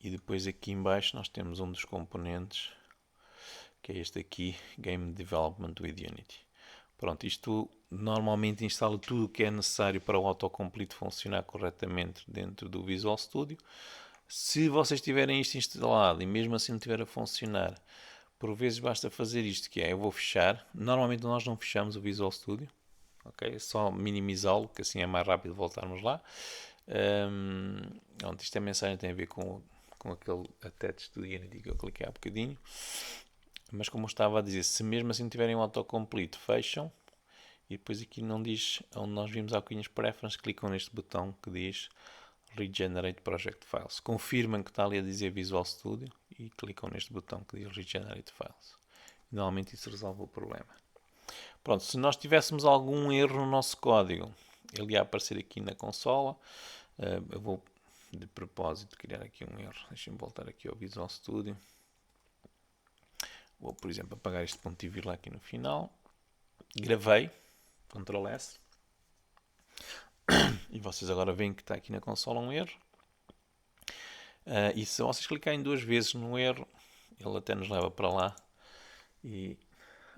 e depois aqui em baixo nós temos um dos componentes, que é este aqui, Game Development with Unity. Pronto, isto normalmente instala tudo o que é necessário para o autocomplete funcionar corretamente dentro do Visual Studio. Se vocês tiverem isto instalado e mesmo assim não estiver a funcionar, por vezes basta fazer isto, que é, eu vou fechar. Normalmente nós não fechamos o Visual Studio, ok? É só minimizá-lo, que assim é mais rápido voltarmos lá. Isto a mensagem tem a ver com aquele attach to Unity que eu cliquei há bocadinho. Mas como eu estava a dizer, se mesmo assim tiverem um autocomplete, fecham. E depois aqui não diz, onde nós vimos há bocadinhos preferences, clicam neste botão que diz Regenerate Project Files. Confirmam que está ali a dizer Visual Studio e clicam neste botão que diz Regenerate Files. Normalmente isso resolve o problema. Pronto, se nós tivéssemos algum erro no nosso código, ele ia aparecer aqui na consola. Eu vou de propósito criar aqui um erro. Deixem-me voltar aqui ao Visual Studio. Vou, por exemplo, apagar este ponto e vírgula aqui no final. Gravei, Ctrl S. E vocês agora veem que está aqui na consola um erro. E se vocês clicarem duas vezes no erro, ele até nos leva para lá e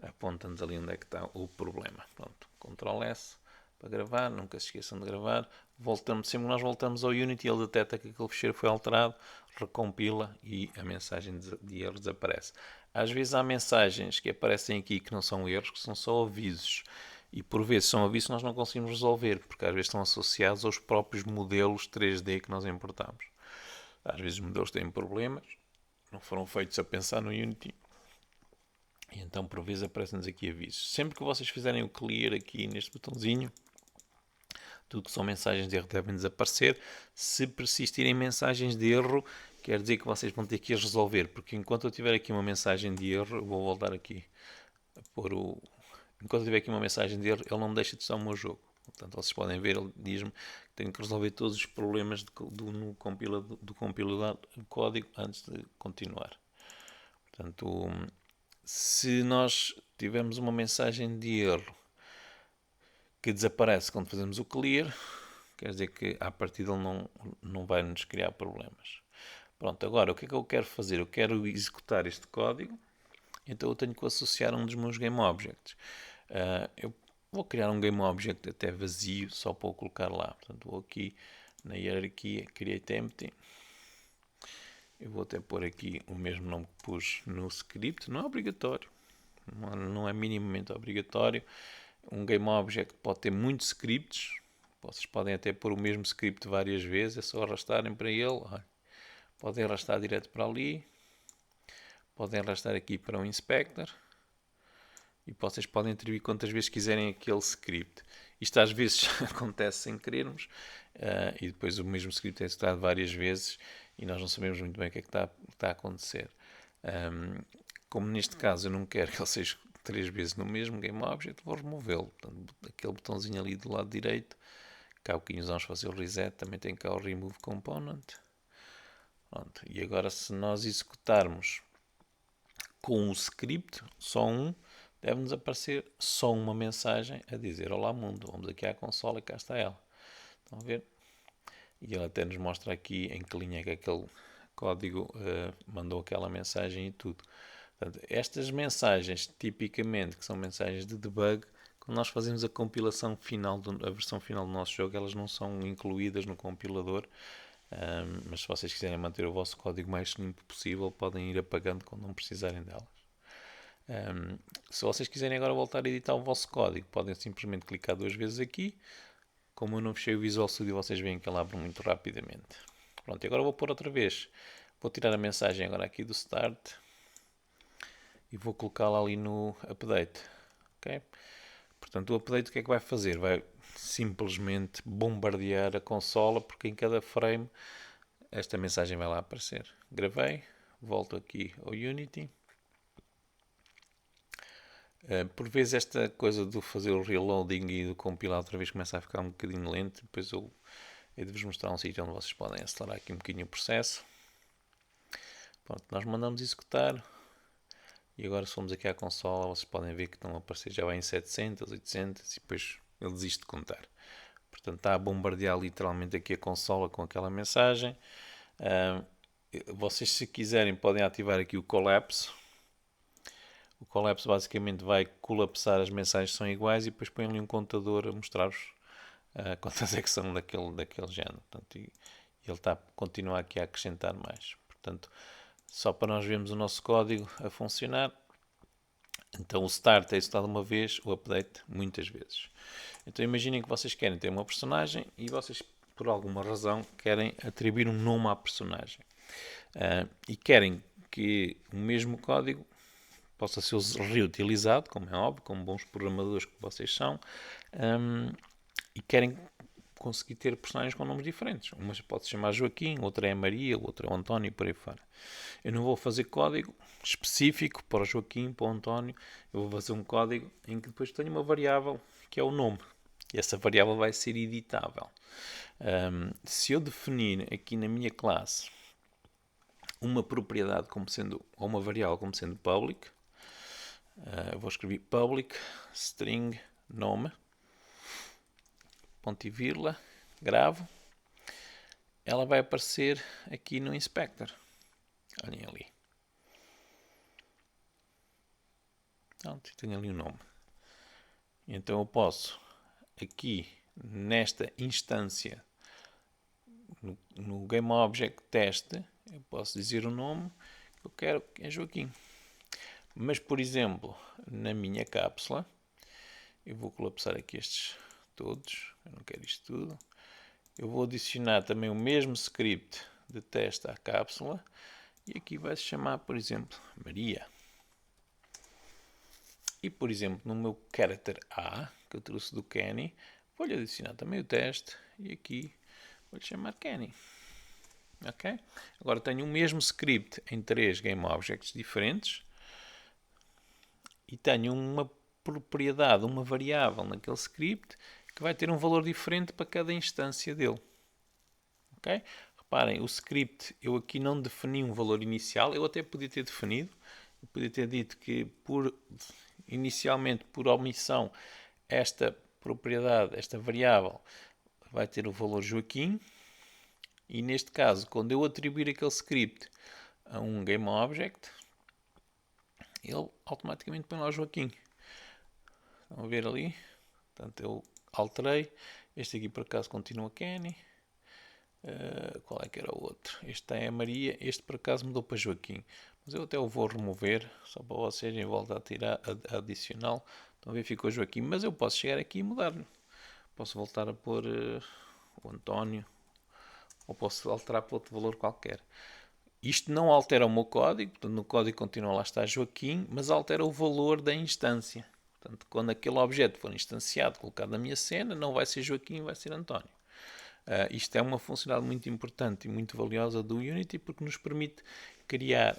aponta-nos ali onde é que está o problema. Pronto, Ctrl S para gravar, nunca se esqueçam de gravar. Sempre que nós voltamos ao Unity, ele detecta que aquele ficheiro foi alterado, recompila e a mensagem de erro desaparece. Às vezes há mensagens que aparecem aqui que não são erros, que são só avisos. E por vezes são avisos que nós não conseguimos resolver, porque às vezes estão associados aos próprios modelos 3D que nós importamos. Às vezes os modelos têm problemas, não foram feitos a pensar no Unity. E então por vezes aparecem-nos aqui avisos. Sempre que vocês fizerem o clear aqui neste botãozinho, tudo que são mensagens de erro devem desaparecer. Se persistirem mensagens de erro, quer dizer que vocês vão ter que as resolver, porque enquanto eu tiver aqui uma mensagem de erro, eu vou voltar aqui a pôr o... Enquanto eu tiver aqui uma mensagem de erro, ele não me deixa de usar o meu jogo. Portanto, vocês podem ver, ele diz-me que tenho que resolver todos os problemas do compilador do código antes de continuar. Portanto, se nós tivermos uma mensagem de erro que desaparece quando fazemos o clear, quer dizer que a partir dele não vai nos criar problemas. Pronto, agora o que é que eu quero fazer? Eu quero executar este código, então eu tenho que associar um dos meus GameObjects. Eu vou criar um GameObject até vazio, só para o colocar lá. Portanto, vou aqui na hierarquia, Create Empty. Eu vou até pôr aqui o mesmo nome que pus no script, não é obrigatório, não é minimamente obrigatório. Um GameObject pode ter muitos scripts, vocês podem até pôr o mesmo script várias vezes, é só arrastarem para ele. Olha, podem arrastar direto para ali, podem arrastar aqui para o Inspector e vocês podem atribuir quantas vezes quiserem aquele script. Isto às vezes acontece sem querermos e depois o mesmo script é executado várias vezes e nós não sabemos muito bem o que é que está a acontecer. Como neste caso eu não quero que ele seja 3 vezes no mesmo GameObject, vou removê-lo. Aquele botãozinho ali do lado direito Cá o que vamos fazer o reset, também tem cá o remove component. Pronto. E agora se nós executarmos com o script, só um, deve-nos aparecer só uma mensagem a dizer olá mundo. Vamos aqui à consola e cá está ela. Estão a ver? E ele até nos mostra aqui em que linha é que aquele código mandou aquela mensagem e tudo. Portanto, estas mensagens, tipicamente, que são mensagens de debug, quando nós fazemos a compilação final, a versão final do nosso jogo, elas não são incluídas no compilador, mas se vocês quiserem manter o vosso código mais limpo possível, podem ir apagando quando não precisarem delas. Se vocês quiserem agora voltar a editar o vosso código, podem simplesmente clicar 2 vezes aqui. Como eu não fechei o Visual Studio, vocês veem que ele abre muito rapidamente. Pronto, e agora vou pôr outra vez. Vou tirar a mensagem agora aqui do Start e vou colocá-la ali no Update. Okay? Portanto, o Update o que é que vai fazer? Vai simplesmente bombardear a consola, porque em cada frame esta mensagem vai lá aparecer. Gravei, volto aqui ao Unity. Por vezes esta coisa do fazer o reloading e do compilar outra vez começa a ficar um bocadinho lento. Depois eu devo-vos mostrar um sítio onde vocês podem acelerar aqui um bocadinho o processo. Pronto, nós mandamos executar. E agora se formos aqui à consola, vocês podem ver que estão a aparecer, já vai em 700, 800 e depois ele desiste de contar. Portanto, está a bombardear literalmente aqui a consola com aquela mensagem. Vocês, se quiserem, podem ativar aqui o Collapse. O Collapse basicamente vai colapsar as mensagens que são iguais e depois põe ali um contador a mostrar-vos quantas é que são daquele género. Portanto, e ele está a continuar aqui a acrescentar mais. Portanto, só para nós vermos o nosso código a funcionar. Então o start é executado uma vez, o update muitas vezes. Então imaginem que vocês querem ter uma personagem e vocês, por alguma razão, querem atribuir um nome à personagem. E querem que o mesmo código possa ser reutilizado, como é óbvio, como bons programadores que vocês são, e querem conseguir ter personagens com nomes diferentes. Uma pode se chamar Joaquim, outra é Maria, outra é o António e por aí fora. Eu não vou fazer código específico para o Joaquim, para o António. Eu vou fazer um código em que depois tenho uma variável que é o nome. E essa variável vai ser editável. Se eu definir aqui na minha classe uma propriedade como sendo, ou uma variável como sendo public, eu vou escrever public string nome, ponto e vírgula, gravo, ela vai aparecer aqui no inspector. Olhem ali. Pronto, tenho ali o nome. Então eu posso, aqui nesta instância, no GameObject.test, eu posso dizer o nome que eu quero, que é Joaquim. Mas, por exemplo, na minha cápsula, eu vou colapsar aqui estes todos, eu não quero isto tudo. Eu vou adicionar também o mesmo script de teste à cápsula e aqui vai se chamar, por exemplo, Maria. E, por exemplo, no meu character A, que eu trouxe do Kenny, vou-lhe adicionar também o teste e aqui vou-lhe chamar Kenny. Ok? Agora tenho o mesmo script em 3 GameObjects diferentes e tenho uma propriedade, uma variável naquele script que vai ter um valor diferente para cada instância dele. Ok? Reparem, o script, eu aqui não defini um valor inicial, eu até podia ter definido, eu podia ter dito que inicialmente, por omissão, esta propriedade, esta variável, vai ter o valor Joaquim, e neste caso, quando eu atribuir aquele script a um GameObject, ele automaticamente põe lá o Joaquim. Estão a ver ali? Portanto, eu alterei. Este aqui por acaso continua Kenny. Qual é que era o outro? Este é a Maria. Este por acaso mudou para Joaquim. Mas eu até o vou remover, só para vocês, em volta a tirar a adicional. Estão a ver? Ficou Joaquim. Mas eu posso chegar aqui e mudar-lhe. Posso voltar a pôr o António. Ou posso alterar para outro valor qualquer. Isto não altera o meu código. Portanto, no código continua lá está Joaquim. Mas altera o valor da instância. Portanto, quando aquele objeto for instanciado, colocado na minha cena, não vai ser Joaquim, vai ser António. Isto é uma funcionalidade muito importante e muito valiosa do Unity porque nos permite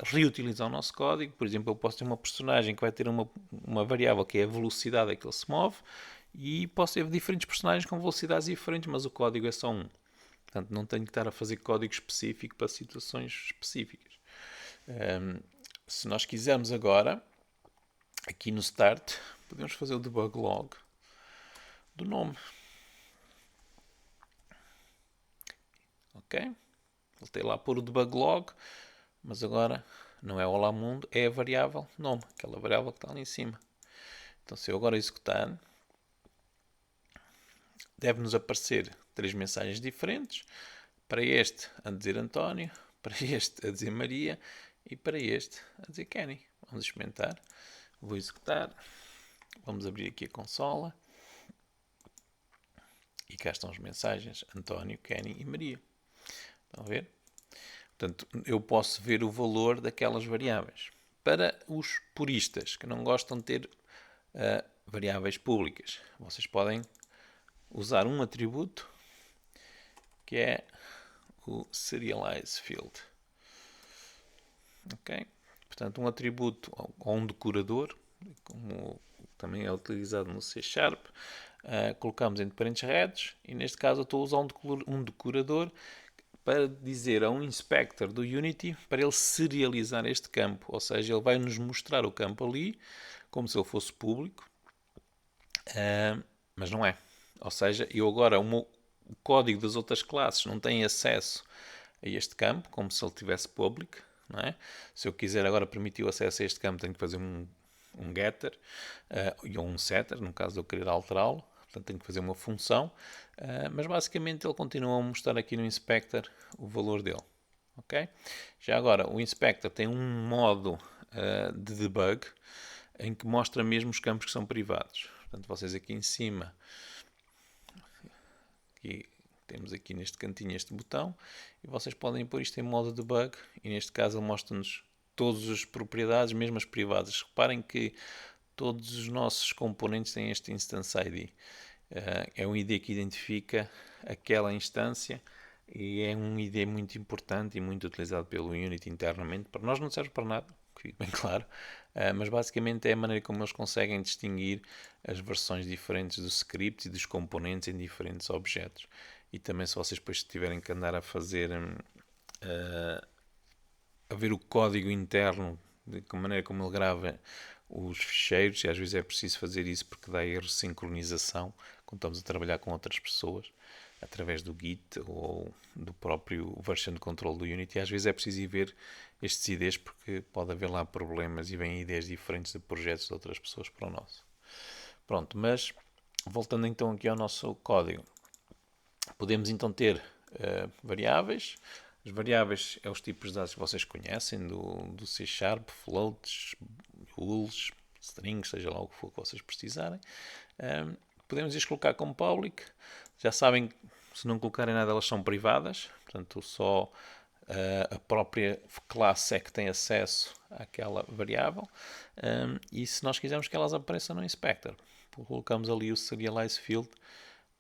reutilizar o nosso código. Por exemplo, eu posso ter uma personagem que vai ter uma variável que é a velocidade a que ele se move E posso ter diferentes personagens com velocidades diferentes, mas o código é só um. Portanto, não tenho que estar a fazer código específico para situações específicas. Se nós quisermos agora, aqui no Start, podemos fazer o debug log do nome. Ok? Voltei lá por o debug log, mas agora não é olá mundo, é a variável nome, aquela variável que está ali em cima. Então, se eu agora executar, deve-nos aparecer 3 mensagens diferentes. Para este, a dizer António, para este, a dizer Maria e para este, a dizer Kenny. Vamos experimentar. Vou executar. Vamos abrir aqui a consola. E cá estão as mensagens António, Kenny e Maria. Estão a ver? Portanto, eu posso ver o valor daquelas variáveis. Para os puristas que não gostam de ter variáveis públicas, vocês podem usar um atributo que é o serialize field. Ok? Portanto, um atributo ou um decorador, como também é utilizado no C#, colocamos entre parênteses redes, e neste caso eu estou a usar um decorador para dizer a um inspector do Unity para ele serializar este campo, ou seja, ele vai nos mostrar o campo ali como se ele fosse público, mas não é. Ou seja, eu agora o código das outras classes não tem acesso a este campo, como se ele tivesse public, não é? Se eu quiser agora permitir o acesso a este campo, tenho que fazer um getter ou um setter, no caso de eu querer alterá-lo. Portanto, tenho que fazer uma função, mas basicamente ele continua a mostrar aqui no inspector o valor dele. Okay? Já agora, o inspector tem um modo de debug em que mostra mesmo os campos que são privados. Portanto, vocês aqui em cima, aqui, temos aqui neste cantinho este botão, e vocês podem pôr isto em modo debug, e neste caso ele mostra-nos todas as propriedades, mesmo as privadas. Reparem que todos os nossos componentes têm este Instance ID. É um ID que identifica aquela instância e é um ID muito importante e muito utilizado pelo Unity internamente. Para nós não serve para nada, que fique bem claro, mas basicamente é a maneira como eles conseguem distinguir as versões diferentes do script e dos componentes em diferentes objetos. E também se vocês depois tiverem que andar a fazer a ver o código interno, de que maneira como ele grava os ficheiros, e às vezes é preciso fazer isso porque dá erro de sincronização quando estamos a trabalhar com outras pessoas através do Git ou do próprio version control do Unity. Às vezes é preciso ir ver estes IDs porque pode haver lá problemas e vêm IDs diferentes de projetos de outras pessoas para o nosso. Pronto, mas voltando então aqui ao nosso código, podemos então ter variáveis. As variáveis é os tipos de dados que vocês conhecem do C#, floats, bools, strings, seja lá o que for que vocês precisarem. Podemos as colocar como public. Já sabem, se não colocarem nada, elas são privadas. Portanto, só a própria classe é que tem acesso àquela variável. E se nós quisermos que elas apareçam no inspector, colocamos ali o serialize field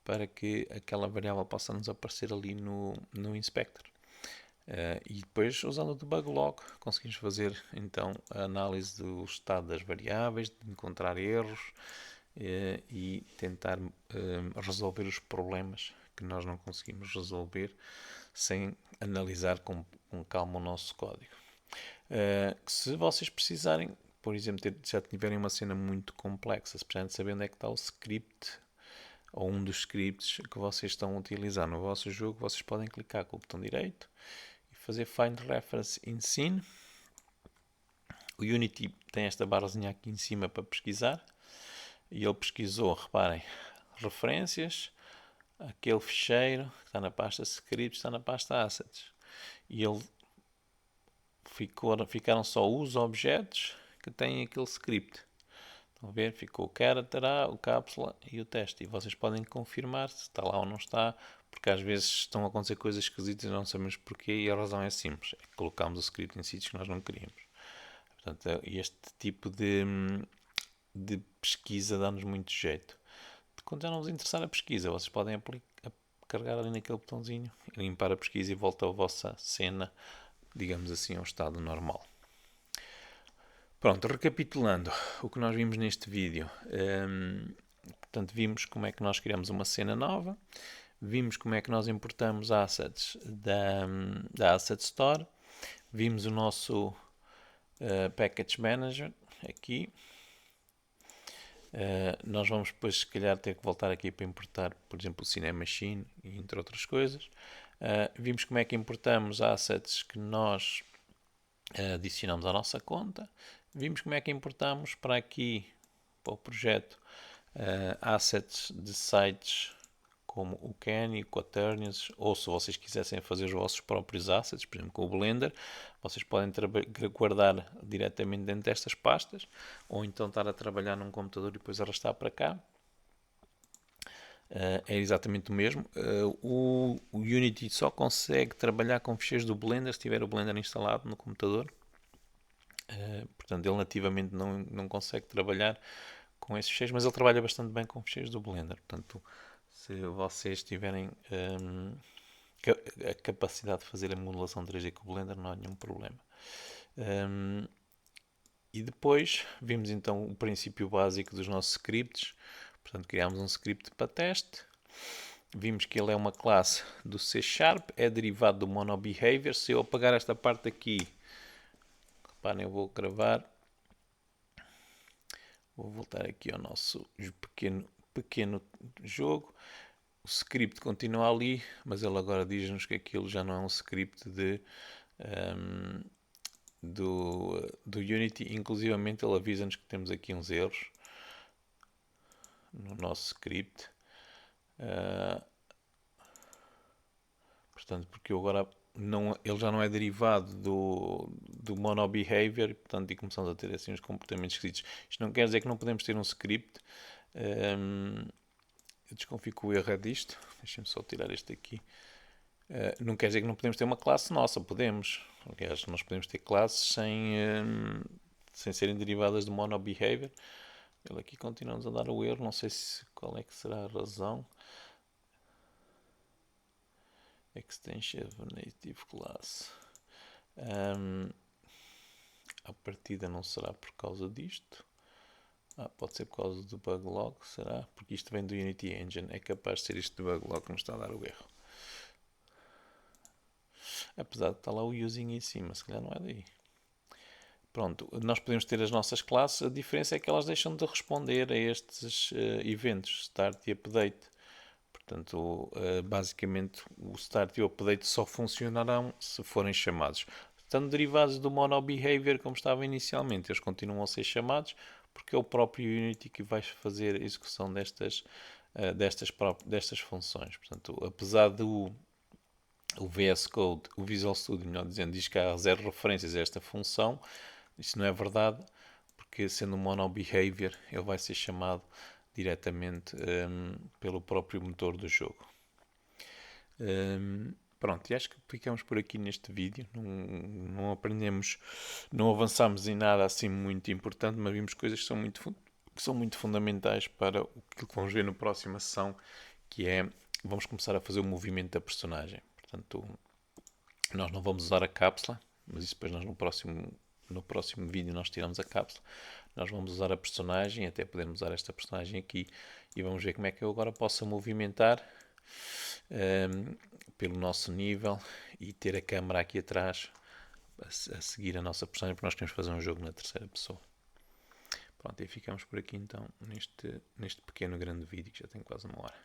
para que aquela variável possa nos aparecer ali no inspector. E depois, usando o debug log, conseguimos fazer então a análise do estado das variáveis, de encontrar erros e tentar resolver os problemas que nós não conseguimos resolver sem analisar com calma o nosso código. Se vocês precisarem, por exemplo, já tiverem uma cena muito complexa, se precisarem saber onde é que está o script ou um dos scripts que vocês estão a utilizar no vosso jogo, vocês podem clicar com o botão direito e fazer Find Reference in Scene. O Unity tem esta barrazinha aqui em cima para pesquisar e ele pesquisou, reparem, referências, aquele ficheiro que está na pasta scripts, está na pasta assets, e ele ficaram só os objetos que têm aquele script. Estão a ver? Ficou o character A, o cápsula e o teste. E vocês podem confirmar se está lá ou não está, porque às vezes estão a acontecer coisas esquisitas e não sabemos porquê, e a razão é simples. É que colocámos o script em sítios que nós não queríamos. Portanto, este tipo de pesquisa dá-nos muito jeito. Quando já não vos interessar a pesquisa, vocês podem carregar ali naquele botãozinho, limpar a pesquisa e volta a vossa cena, digamos assim, ao estado normal. Pronto, recapitulando o que nós vimos neste vídeo. Portanto, vimos como é que nós criamos uma cena nova, vimos como é que nós importamos assets da Asset Store, vimos o nosso Package Manager aqui. Nós vamos depois, se calhar, ter que voltar aqui para importar, por exemplo, o Cinemachine e entre outras coisas. Vimos como é que importamos assets que nós adicionamos à nossa conta. Vimos como é que importamos para aqui, para o projeto, assets de sites como o Canny, o Quaternions, ou se vocês quisessem fazer os vossos próprios assets, por exemplo, com o Blender, vocês podem guardar diretamente dentro destas pastas, ou então estar a trabalhar num computador e depois arrastar para cá. É exatamente o mesmo. O Unity só consegue trabalhar com ficheiros do Blender se tiver o Blender instalado no computador. Portanto, ele nativamente não consegue trabalhar com esses ficheiros, mas ele trabalha bastante bem com ficheiros do Blender. Portanto, se vocês tiverem a capacidade de fazer a modelação 3D com o Blender, não há nenhum problema. E depois vimos então o princípio básico dos nossos scripts. Portanto, criámos um script para teste. Vimos que ele é uma classe do C#, é derivado do MonoBehavior. Se eu apagar esta parte aqui, reparem, eu vou gravar. Vou voltar aqui ao nosso pequeno jogo. O script continua ali, mas ele agora diz-nos que aquilo já não é um script do Unity. Inclusivamente ele avisa-nos que temos aqui uns erros no nosso script. Portanto, porque eu agora ele já não é derivado do MonoBehavior e, portanto, e começamos a ter assim uns comportamentos esquisitos. Isto não quer dizer que não podemos ter um script. Eu desconfio que o erro é disto. Deixem-me só tirar este aqui. Não quer dizer que não podemos ter uma classe nossa. Podemos. Aliás, nós podemos ter classes sem serem derivadas do MonoBehavior. Ele aqui continuamos a dar o erro. Não sei qual é que será a razão. Extension Native Class. A partida não será por causa disto. Pode ser por causa do bug log, será? Porque isto vem do Unity Engine. É capaz de ser isto do bug log que nos está a dar o erro. Apesar de estar lá o using em cima, se calhar não é daí. Pronto, nós podemos ter as nossas classes. A diferença é que elas deixam de responder a estes eventos, start e update. Portanto, basicamente, o start e o update só funcionarão se forem chamados. Estando derivados do MonoBehavior, como estava inicialmente, eles continuam a ser chamados, porque é o próprio Unity que vai fazer a execução destas funções. Portanto, apesar do o VS Code, o Visual Studio, melhor dizendo, diz que há 0 referências a esta função, isso não é verdade, porque sendo um MonoBehavior, ele vai ser chamado diretamente pelo próprio motor do jogo. Pronto, e acho que ficamos por aqui neste vídeo. Não aprendemos, não avançamos em nada assim muito importante, mas vimos coisas que são muito fundamentais para o que vamos ver na próxima sessão, que é, vamos começar a fazer o movimento da personagem. Portanto, nós não vamos usar a cápsula, mas isso depois nós no próximo vídeo nós tiramos a cápsula. Nós vamos usar a personagem, até podemos usar esta personagem aqui, e vamos ver como é que eu agora posso movimentar pelo nosso nível e ter a câmera aqui atrás a seguir a nossa personagem, porque nós queremos fazer um jogo na terceira pessoa. Pronto, e ficamos por aqui então neste pequeno grande vídeo que já tem quase 1 hora.